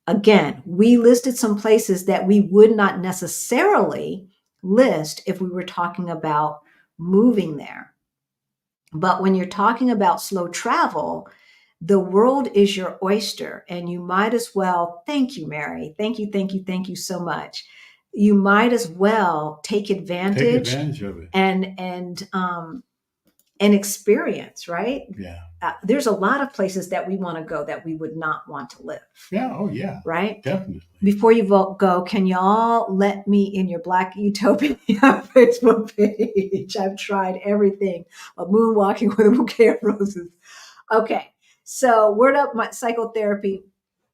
Speaker 1: again, we listed some places that we would not necessarily list if we were talking about moving there. But when you're talking about slow travel, the world is your oyster, and you might as well, thank you, Mary. Thank you so much. You might as well take
Speaker 2: Take
Speaker 1: advantage
Speaker 2: advantage of it.
Speaker 1: and experience, right?
Speaker 2: Yeah.
Speaker 1: There's a lot of places that we want to go that we would not want to live.
Speaker 2: Yeah. Oh, yeah.
Speaker 1: Right?
Speaker 2: Definitely.
Speaker 1: Before you go, can y'all let me in your Black Utopia Facebook page? I've tried everything. A moonwalking with a bouquet of roses. Okay. So word up my psychotherapy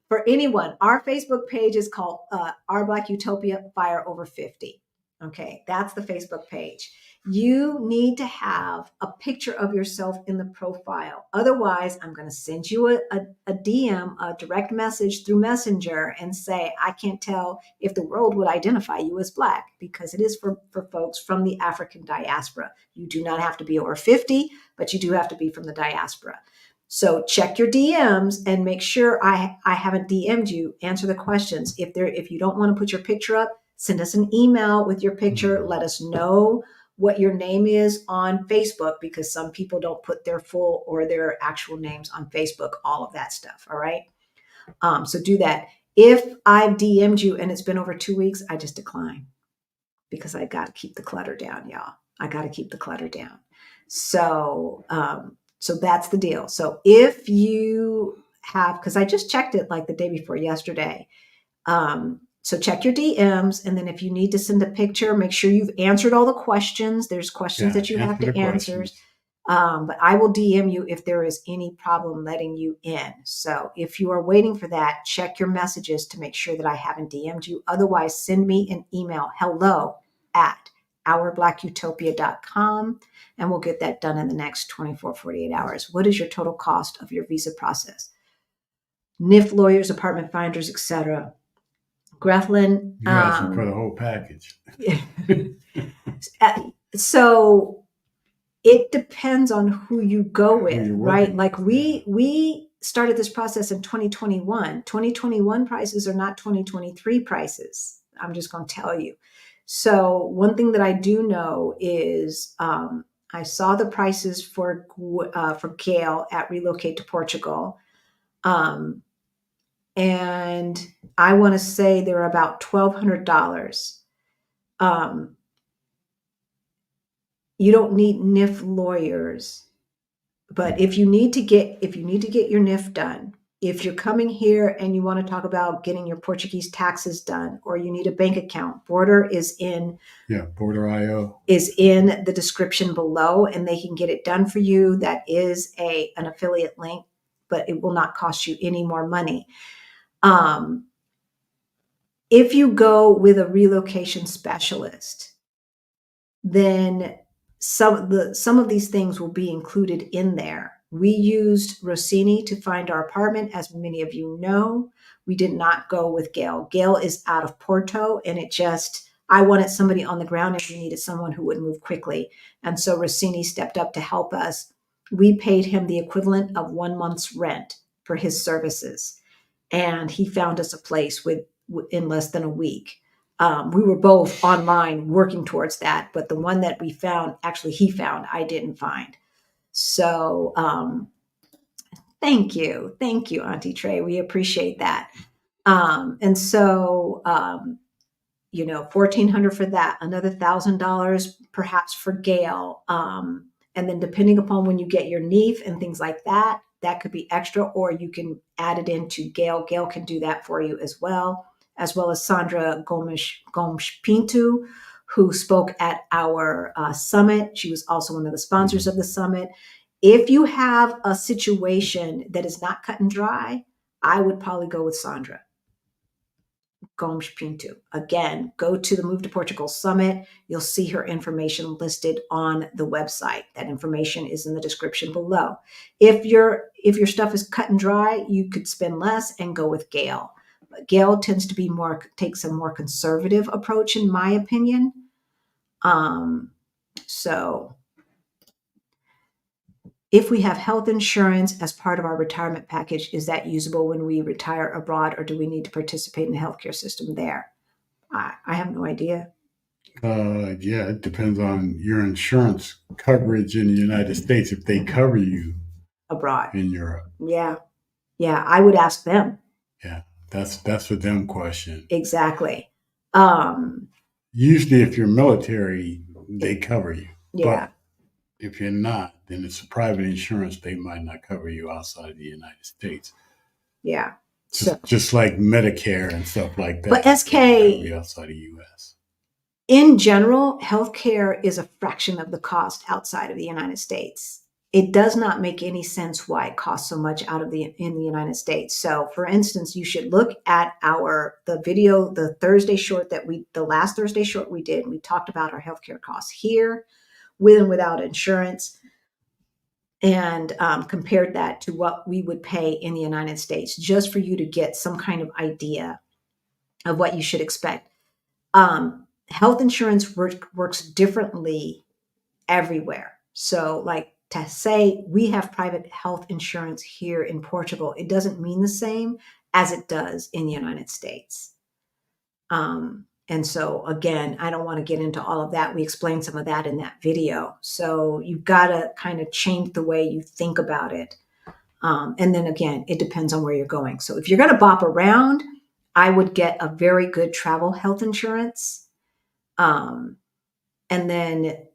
Speaker 1: for anyone. Our Facebook page is called Our Black Utopia Fire Over 50. Okay. That's the Facebook page. You need to have a picture of yourself in the profile. Otherwise, I'm going to send you a DM, a direct message through Messenger, and say, I can't tell if the world would identify you as Black, because it is for folks from the African diaspora. You do not have to be over 50, but you do have to be from the diaspora. So check your DMs and make sure I haven't DM'd you. Answer the questions. If you don't want to put your picture up, send us an email with your picture. Let us know what your name is on Facebook, because some people don't put their full or their actual names on Facebook, all of that stuff. All right. So do that. If I've DM'd you and it's been over 2 weeks, I just decline, because I got to keep the clutter down, y'all. I got to keep the clutter down. So that's the deal. So if you have, because I just checked it like the day before yesterday. So check your DMs, and then if you need to send a picture, make sure you've answered all the questions. There's questions that you have to answer. But I will DM you if there is any problem letting you in. So if you are waiting for that, check your messages to make sure that I haven't DM'd you. Otherwise, send me an email, hello@ourblackutopia.com, and we'll get that done in the next 24, 48 hours. What is your total cost of your visa process? NIF lawyers, apartment finders, etc. Grethlin.
Speaker 2: You asking for the whole package.
Speaker 1: So it depends on who you go with, right? Like we started this process in 2021. 2021 prices are not 2023 prices. I'm just going to tell you. So one thing that I do know is I saw the prices for Gail at Relocate to Portugal. And I want to say they're about $1,200. You don't need NIF lawyers, but if you need to get your NIF done, if you're coming here and you want to talk about getting your Portuguese taxes done, or you need a bank account, Border is in
Speaker 2: Border.io
Speaker 1: is in the description below, and they can get it done for you. That is an affiliate link, but it will not cost you any more money. If you go with a relocation specialist, then some of these things will be included in there. We used Rossini to find our apartment, as many of you know. We did not go with Gail. Gail is out of Porto, and I wanted somebody on the ground, and we needed someone who would move quickly. And so Rossini stepped up to help us. We paid him the equivalent of 1 month's rent for his services, and he found us a place in less than a week. We were both online working towards that, but the one that we found, actually he found, I didn't find. So thank you, Auntie Trey. We appreciate that. And so $1,400 for that, another $1,000 perhaps for Gail, and then depending upon when you get your NIF and things like that, that could be extra, or you can add it into Gail. Gail can do that for you as well as Sandra Gomes Pinto, who spoke at our summit. She was also one of the sponsors of the summit. If you have a situation that is not cut and dry, I would probably go with Sandra Gomes Pinto. Again, go to the Move to Portugal Summit. You'll see her information listed on the website. That information is in the description below. If your stuff is cut and dry, you could spend less and go with Gail. Gail tends to takes a more conservative approach, in my opinion. So if we have health insurance as part of our retirement package, is that usable when we retire abroad, or do we need to participate in the healthcare system there? I have no idea.
Speaker 2: Yeah, it depends on your insurance coverage in the United States if they cover you
Speaker 1: abroad?
Speaker 2: in Europe.
Speaker 1: Yeah. Yeah. I would ask them.
Speaker 2: Yeah, that's a them question.
Speaker 1: Exactly. Um,
Speaker 2: Usually, if you're military, they cover you,
Speaker 1: yeah.
Speaker 2: but if you're not, then it's a private insurance. They might not cover you outside of the United States.
Speaker 1: Yeah. So,
Speaker 2: Just like Medicare and stuff like
Speaker 1: but
Speaker 2: that, they don't cover
Speaker 1: SK,
Speaker 2: you outside of the U.S.
Speaker 1: in general, healthcare is a fraction of the cost outside of the United States. It does not make any sense why it costs so much out of the in the United States. So, for instance, you should look at the video, the last Thursday short we did. We talked about our healthcare costs here with and without insurance, and compared that to what we would pay in the United States, just for you to get some kind of idea of what you should expect. Health insurance works differently everywhere. So, like to say we have private health insurance here in Portugal, it doesn't mean the same as it does in the United States. And so, again, I don't want to get into all of that. We explained some of that in that video. So, you've got to kind of change the way you think about it. And then again, it depends on where you're going. So, if you're going to bop around, I would get a very good travel health insurance, um, and then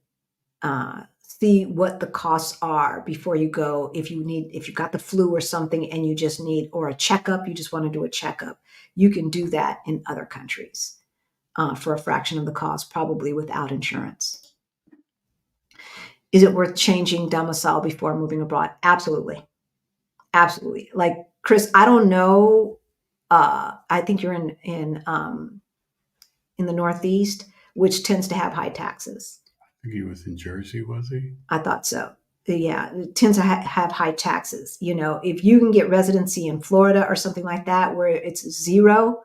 Speaker 1: see what the costs are before you go. If you've got the flu or something and you just need, or a checkup, you just want to do a checkup, you can do that in other countries for a fraction of the cost, probably without insurance. Is it worth changing domicile before moving abroad? Absolutely. Absolutely. Like Chris, I don't know. I think you're in the Northeast, which tends to have high taxes.
Speaker 2: I think he was in Jersey, was he?
Speaker 1: I thought so. Yeah, it tends to have high taxes. If you can get residency in Florida or something like that, where it's zero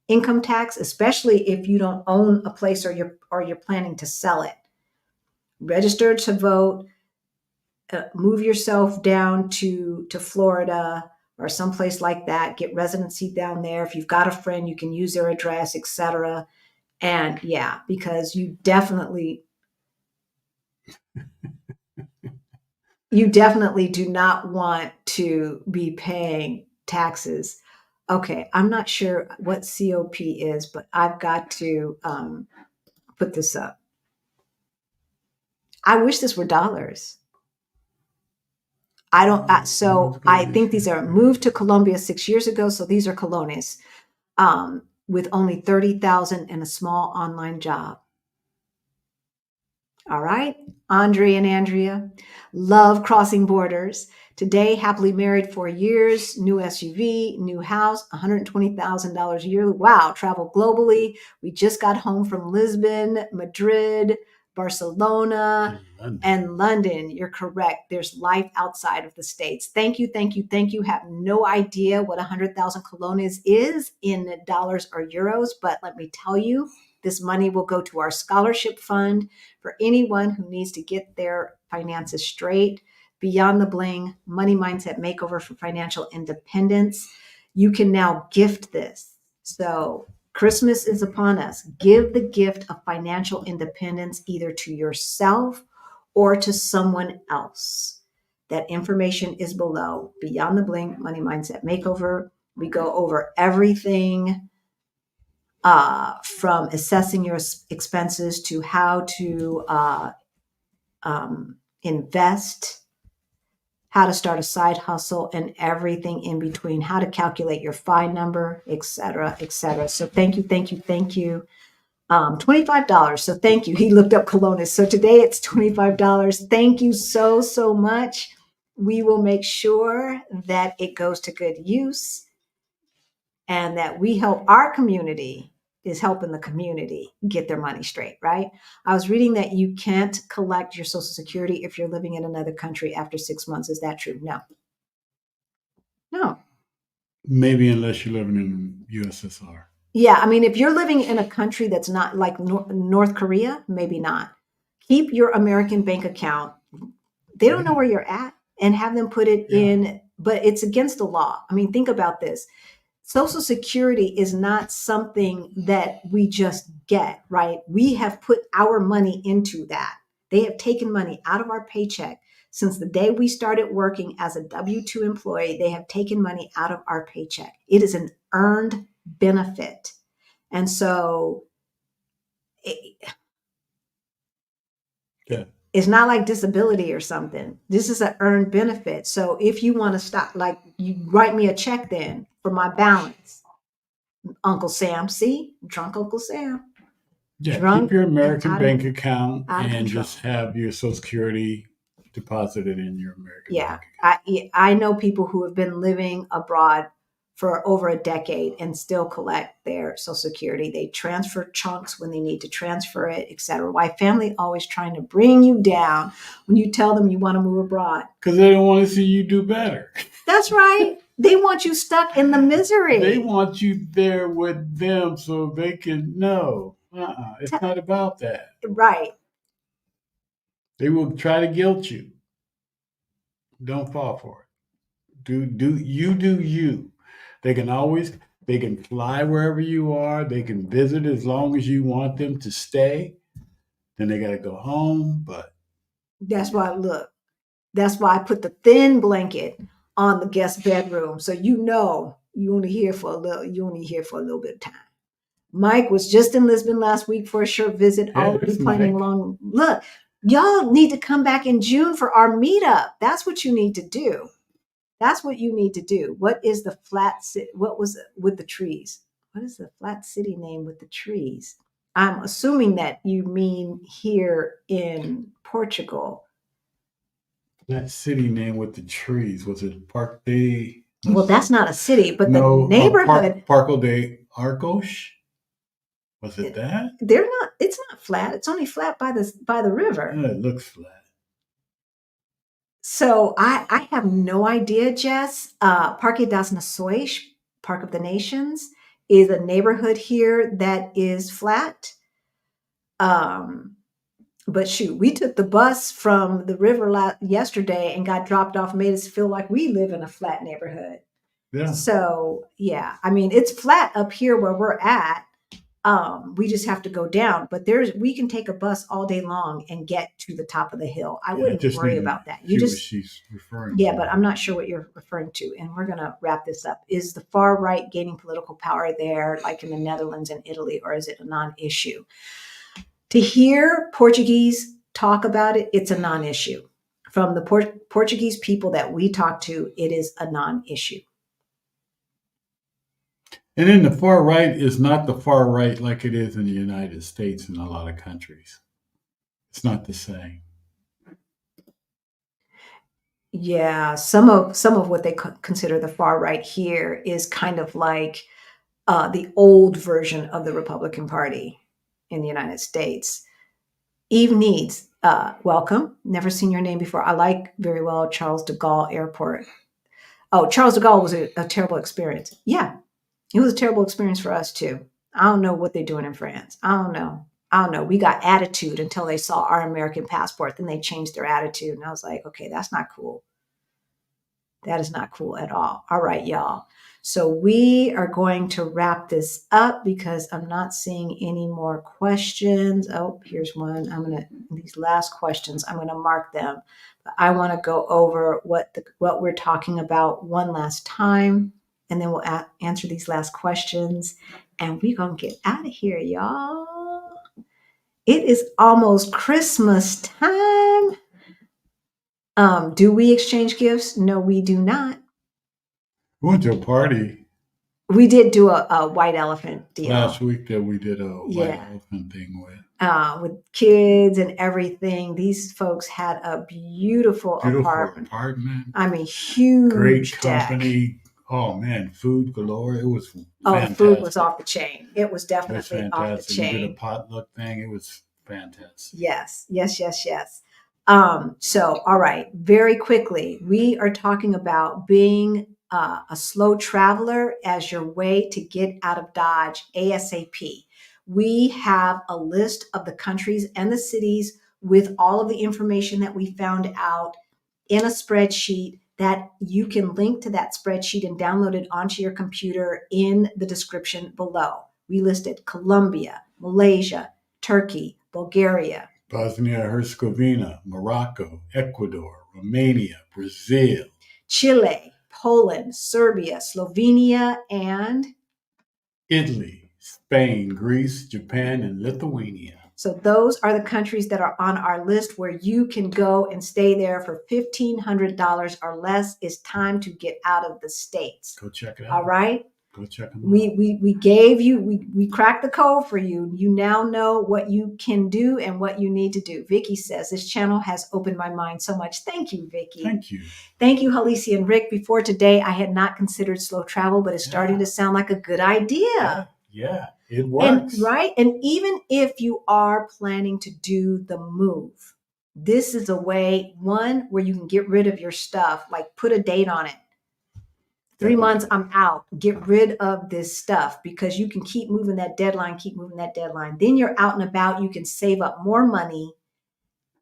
Speaker 1: income tax, especially if you don't own a place or you're planning to sell it. Register to vote. Move yourself down to Florida or someplace like that. Get residency down there. If you've got a friend, you can use their address, etc. And yeah, because you definitely do not want to be paying taxes. Okay, I'm not sure what COP is, but I've got to put this up. I wish this were dollars. I don't. So I think these are moved to Colombia 6 years ago. So these are colones with only 30,000 and a small online job. All right, Andre and Andrea, love crossing borders. Today, happily married 4 years, new SUV, new house, $120,000 a year. Wow, travel globally. We just got home from Lisbon, Madrid, Barcelona, and London. You're correct. There's life outside of the States. Thank you, thank you, thank you. Have no idea what 100,000 colones is in dollars or euros, but let me tell you, this money will go to our scholarship fund for anyone who needs to get their finances straight. Beyond the Bling Money Mindset Makeover for Financial Independence. You can now gift this. So Christmas is upon us. Give the gift of financial independence either to yourself or to someone else. That information is below. Beyond the Bling Money Mindset Makeover. We go over everything from assessing your expenses to how to invest, how to start a side hustle, and everything in between, how to calculate your FI number, et cetera, et cetera. So thank you, thank you, thank you. $25. So thank you. He looked up colones. So today it's $25. Thank you so, so much. We will make sure that it goes to good use and that we help our community is helping the community get their money straight, right? I was reading that you can't collect your Social Security if you're living in another country after 6 months. Is that true? No. No.
Speaker 2: Maybe unless you're living in USSR.
Speaker 1: Yeah, I mean, if you're living in a country that's not like North Korea, maybe not. Keep your American bank account. They don't know where you're at, and have them put it
Speaker 2: Yeah.
Speaker 1: in, but it's against the law. I mean, think about this. Social Security is not something that we just get, right? We have put our money into that. They have taken money out of our paycheck. Since the day we started working as a W-2 employee, they have taken money out of our paycheck. It is an earned benefit. And so
Speaker 2: Yeah.
Speaker 1: it's not like disability or something. This is an earned benefit. So if you want to stop, like, you write me a check then for my balance. Uncle Sam, see? Drunk Uncle Sam.
Speaker 2: Yeah, keep
Speaker 1: Drunk
Speaker 2: your
Speaker 1: and
Speaker 2: American bank account
Speaker 1: out of
Speaker 2: and
Speaker 1: control.
Speaker 2: just have your Social Security deposited in your American
Speaker 1: Yeah.
Speaker 2: bank account.
Speaker 1: I know people who have been living abroad for over a decade and still collect their Social Security. They transfer chunks when they need to transfer it, etc. Why family always trying to bring you down when you tell them you want to move abroad?
Speaker 2: Because they don't want to see you do better.
Speaker 1: That's right. They want you stuck in the misery.
Speaker 2: They want you there with them so they can know. It's not about that.
Speaker 1: Right.
Speaker 2: They will try to guilt you. Don't fall for it. Do you. They can always they can fly wherever you are. They can visit as long as you want them to stay. Then they gotta go home. But
Speaker 1: That's why, look, that's why I put the thin blanket on the guest bedroom. So you only here for a little bit of time. Mike was just in Lisbon last week for a short visit,
Speaker 2: yeah,
Speaker 1: already
Speaker 2: there's
Speaker 1: planning
Speaker 2: Mike.
Speaker 1: long. Look, y'all need to come back in June for our meetup. That's what you need to do. That's what you need to do. What is the flat city? What was it with the trees? What is the flat city name with the trees? I'm assuming that you mean here in Portugal.
Speaker 2: That city name with the trees was it Park de?
Speaker 1: Well, that's not a city, but the
Speaker 2: No,
Speaker 1: neighborhood.
Speaker 2: Parco de Arcos. Was it that?
Speaker 1: They're not. It's not flat. It's only flat by the river.
Speaker 2: Yeah, it looks flat.
Speaker 1: So I have no idea, Jess. Parque das Nações, Park of the Nations, is a neighborhood here that is flat. But shoot, we took the bus from the river yesterday and got dropped off, made us feel like we live in a flat neighborhood.
Speaker 2: Yeah.
Speaker 1: So yeah, I mean, it's flat up here where we're at. We just have to go down, but we can take a bus all day long and get to the top of the hill. I wouldn't worry about that. You just,
Speaker 2: she's referring
Speaker 1: yeah,
Speaker 2: to.
Speaker 1: but I'm not sure what you're referring to. And we're going to wrap this up. Is the far right gaining political power there, like in the Netherlands and Italy, or is it a non-issue? To hear Portuguese talk about it, it's a non-issue. From the Portuguese people that we talk to, it is a non-issue.
Speaker 2: And then the far right is not the far right like it is in the United States and a lot of countries. It's not the same.
Speaker 1: Yeah, some of what they consider the far right here is kind of like the old version of the Republican Party in the United States. Eve Needs, welcome. Never seen your name before. I like very well Charles de Gaulle Airport. Oh, Charles de Gaulle was a terrible experience. Yeah, it was a terrible experience for us too. I don't know what they're doing in France. I don't know. We got attitude until they saw our American passport. Then they changed their attitude. And I was like, okay, that's not cool. That is not cool at all. All right, y'all. So we are going to wrap this up because I'm not seeing any more questions. Oh, here's one. These last questions, I'm going to mark them. But I want to go over what we're talking about one last time, and then we'll answer these last questions, and we're going to get out of here, y'all. It is almost Christmas time. Do we exchange gifts? No, we do not.
Speaker 2: We went to a party
Speaker 1: We did do a white elephant deal
Speaker 2: last week that we did a white elephant thing
Speaker 1: with kids and everything. These folks had a beautiful apartment. I mean, huge,
Speaker 2: great
Speaker 1: deck.
Speaker 2: company. Oh man, food galore. It was fantastic.
Speaker 1: The food was off the chain. It was definitely off the chain.
Speaker 2: We did a potluck thing. It was fantastic.
Speaker 1: Yes. So, all right, very quickly, we are talking about being a slow traveler as your way to get out of Dodge ASAP. We have a list of the countries and the cities with all of the information that we found out in a spreadsheet that you can link to that spreadsheet and download it onto your computer in the description below. We listed Colombia, Malaysia, Turkey, Bulgaria,
Speaker 2: Bosnia-Herzegovina, Morocco, Ecuador, Romania, Brazil,
Speaker 1: Chile, Poland, Serbia, Slovenia, and
Speaker 2: Italy, Spain, Greece, Japan, and Lithuania.
Speaker 1: So those are the countries that are on our list where you can go and stay there for $1,500 or less. It's time to get out of the States.
Speaker 2: Go check it out.
Speaker 1: All right?
Speaker 2: Go check them out.
Speaker 1: We gave you, we cracked the code for you. You now know what you can do and what you need to do. Vicky says, this channel has opened my mind so much. Thank you, Vicky.
Speaker 2: Thank you.
Speaker 1: Thank you, Halisi and Rick. Before today, I had not considered slow travel, but it's starting to sound like a good idea.
Speaker 2: Yeah, it works.
Speaker 1: And, right? And even if you are planning to do the move, this is a way, one, where you can get rid of your stuff, like put a date on it. 3 months, I'm out. Get rid of this stuff because you can keep moving that deadline, keep moving that deadline. Then you're out and about. You can save up more money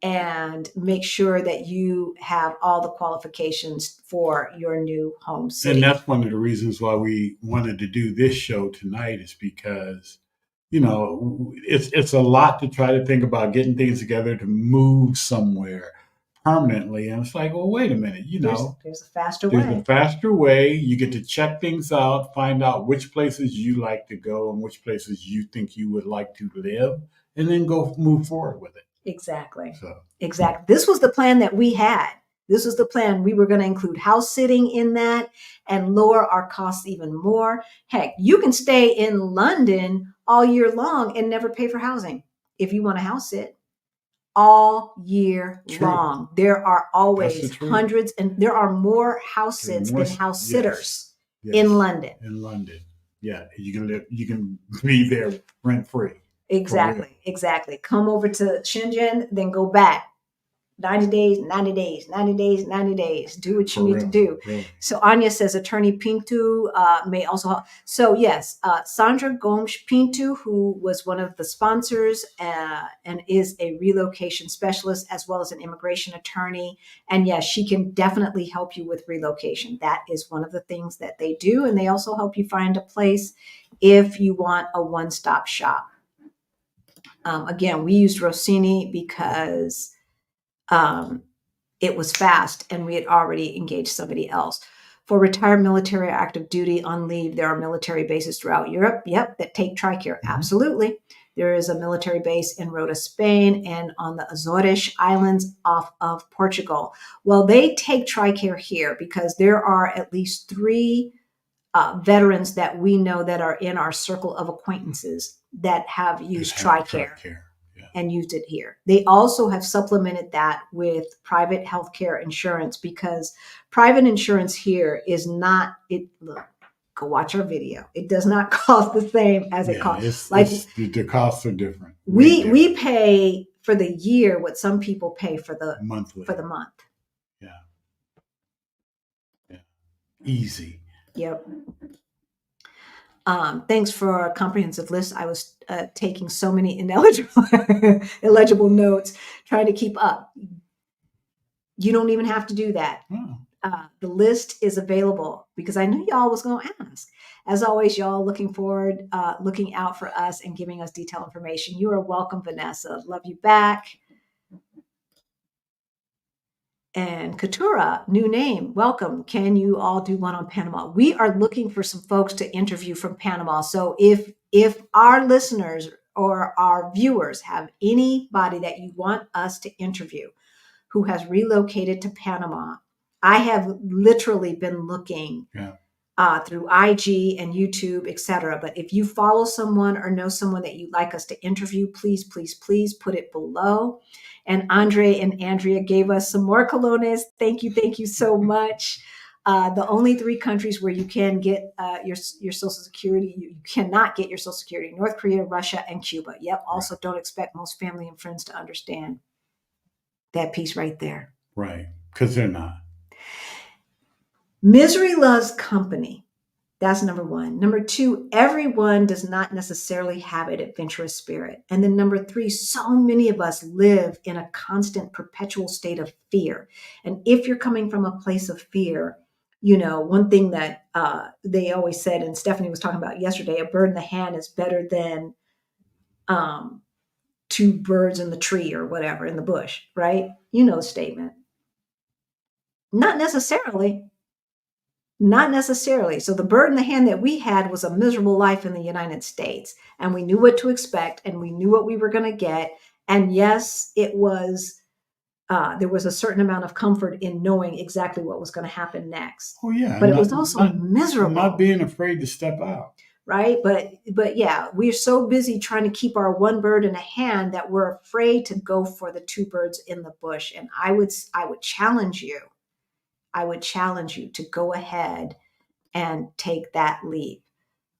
Speaker 1: and make sure that you have all the qualifications for your new home city.
Speaker 2: And that's one of the reasons why we wanted to do this show tonight is because, you know, it's a lot to try to think about getting things together to move somewhere permanently. And it's like, well, wait a minute,
Speaker 1: there's a faster way.
Speaker 2: There's a faster way. You get to check things out, find out which places you like to go and which places you think you would like to live, and then go move forward with it.
Speaker 1: Exactly. Exactly. This was the plan that we had. This was the plan. We were going to include house sitting in that and lower our costs even more. Heck, you can stay in London all year long and never pay for housing if you want to house sit. All year long. There are always hundreds, and there are more house sits than house sitters in London.
Speaker 2: In London. Yeah. You can be there rent free.
Speaker 1: Exactly. Come over to Shenzhen, then go back. 90 days, 90 days, 90 days, 90 days. Do what you need to do.
Speaker 2: Really.
Speaker 1: So Anya says Attorney Pinto may also help. So yes, Sandra Gomes Pinto, who was one of the sponsors and is a relocation specialist as well as an immigration attorney. And yes, she can definitely help you with relocation. That is one of the things that they do. And they also help you find a place if you want a one-stop shop. Again, we used Rossini because it was fast and we had already engaged somebody else. For retired military or active duty on leave, there are military bases throughout Europe. Yep, that take TRICARE. Absolutely. There is a military base in Rota, Spain, and on the Azores Islands off of Portugal. Well, they take TRICARE here because there are at least 3 veterans that we know that are in our circle of acquaintances that have used TRICARE. And used it here. They also have supplemented that with private healthcare insurance because private insurance here is not it. Look, go watch our video. It does not cost the same as it costs.
Speaker 2: The costs are different.
Speaker 1: We pay for the year what some people pay for the
Speaker 2: monthly
Speaker 1: for the month.
Speaker 2: Yeah. Easy.
Speaker 1: Yep. Thanks for a comprehensive list. I was taking so many illegible notes, trying to keep up. You don't even have to do that. The list is available because I knew y'all was going to ask. As always, y'all looking out for us and giving us detailed information. You are welcome, Vanessa. Love you back. And Katura, new name, welcome. Can you all do one on Panama? We are looking for some folks to interview from Panama. So if our listeners or our viewers have anybody that you want us to interview who has relocated to Panama, I have literally been looking through IG and YouTube, etc. But if you follow someone or know someone that you'd like us to interview, please put it below. And Andre and Andrea gave us some more colones. Thank you so much. The only 3 countries where you can get your Social Security, you cannot get your Social Security: North Korea, Russia, and Cuba. Yep. Also, don't expect most family and friends to understand that piece right there.
Speaker 2: Right, because they're not.
Speaker 1: Misery loves company. That's number one. Number two, everyone does not necessarily have an adventurous spirit. And then number three, so many of us live in a constant, perpetual state of fear. And if you're coming from a place of fear, one thing that they always said, and Stephanie was talking about yesterday, a bird in the hand is better than two birds in the tree or whatever in the bush, right? You know the statement. Not necessarily. Not necessarily. So the bird in the hand that we had was a miserable life in the United States, and we knew what to expect, and we knew what we were going to get. And yes, it was. There was a certain amount of comfort in knowing exactly what was going to happen next.
Speaker 2: Oh yeah,
Speaker 1: But it was also miserable.
Speaker 2: Not being afraid to step out.
Speaker 1: Right. But yeah, we're so busy trying to keep our one bird in a hand that we're afraid to go for the two birds in the bush. And I would challenge you. I would challenge you to go ahead and take that leap.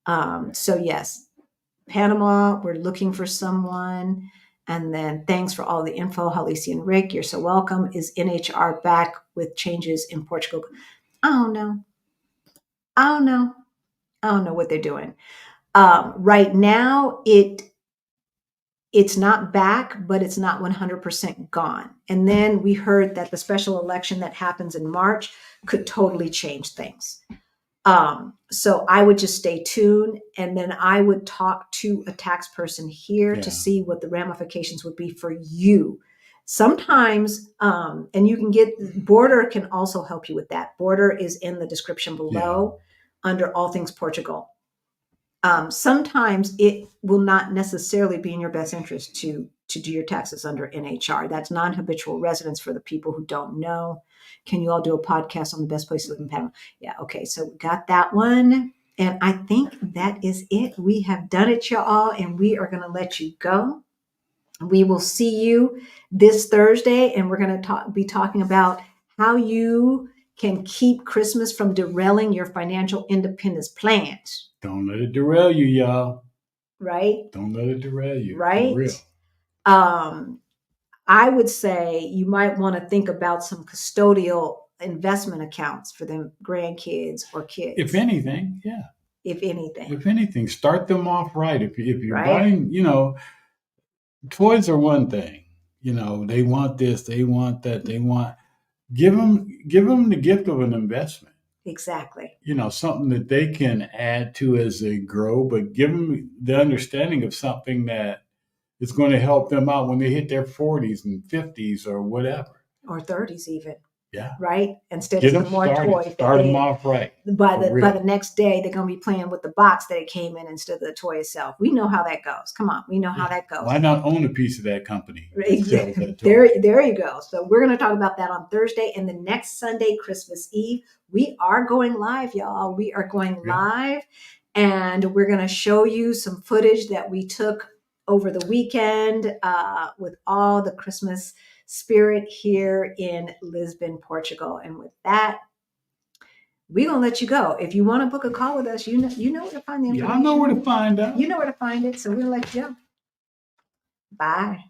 Speaker 1: So yes, Panama, we're looking for someone. And then thanks for all the info, Halisi and Rick. You're so welcome. Is NHR back with changes in Portugal? I don't know. I don't know what they're doing. Right now, it's not back, but it's not 100% gone. And then we heard that the special election that happens in March could totally change things. So I would just stay tuned, and then I would talk to a tax person here to see what the ramifications would be for you. Sometimes, and you can Border can also help you with that. Border is in the description below under All Things Portugal. Sometimes it will not necessarily be in your best interest to do your taxes under NHR. That's non-habitual residence for the people who don't know. Can you all do a podcast on the best place to live in Panama? Yeah, okay, so we got that one. And I think that is it. We have done it, y'all, and we are going to let you go. We will see you this Thursday, and we're going to be talking about how you can keep Christmas from derailing your financial independence plans.
Speaker 2: Don't let it derail you, y'all.
Speaker 1: Right?
Speaker 2: Don't let it derail you.
Speaker 1: Right?
Speaker 2: For real.
Speaker 1: I would say you might want to think about some custodial investment accounts for them grandkids or kids.
Speaker 2: If anything, yeah.
Speaker 1: If anything.
Speaker 2: If anything, start them off right. If you're buying, toys are one thing. They want this, they want that, they want. Give them the gift of an investment.
Speaker 1: Exactly.
Speaker 2: Something that they can add to as they grow, but give them the understanding of something that is going to help them out when they hit their 40s and 50s or whatever.
Speaker 1: Or 30s even.
Speaker 2: Yeah.
Speaker 1: Right? Instead of the more toys.
Speaker 2: Start them off right.
Speaker 1: By the next day, they're going to be playing with the box that it came in instead of the toy itself. We know how that goes. Come on. We know how that goes.
Speaker 2: Why not own a piece of that company?
Speaker 1: Exactly. There you go. So we're going to talk about that on Thursday. And the next Sunday, Christmas Eve, we are going live, y'all. We are going live. And we're going to show you some footage that we took over the weekend with all the Christmas spirit here in Lisbon, Portugal. And with that, we're going to let you go. If you want to book a call with us, you know where to find the information.
Speaker 2: I know where to find out.
Speaker 1: You know where to find it. So we'll let you go. Bye.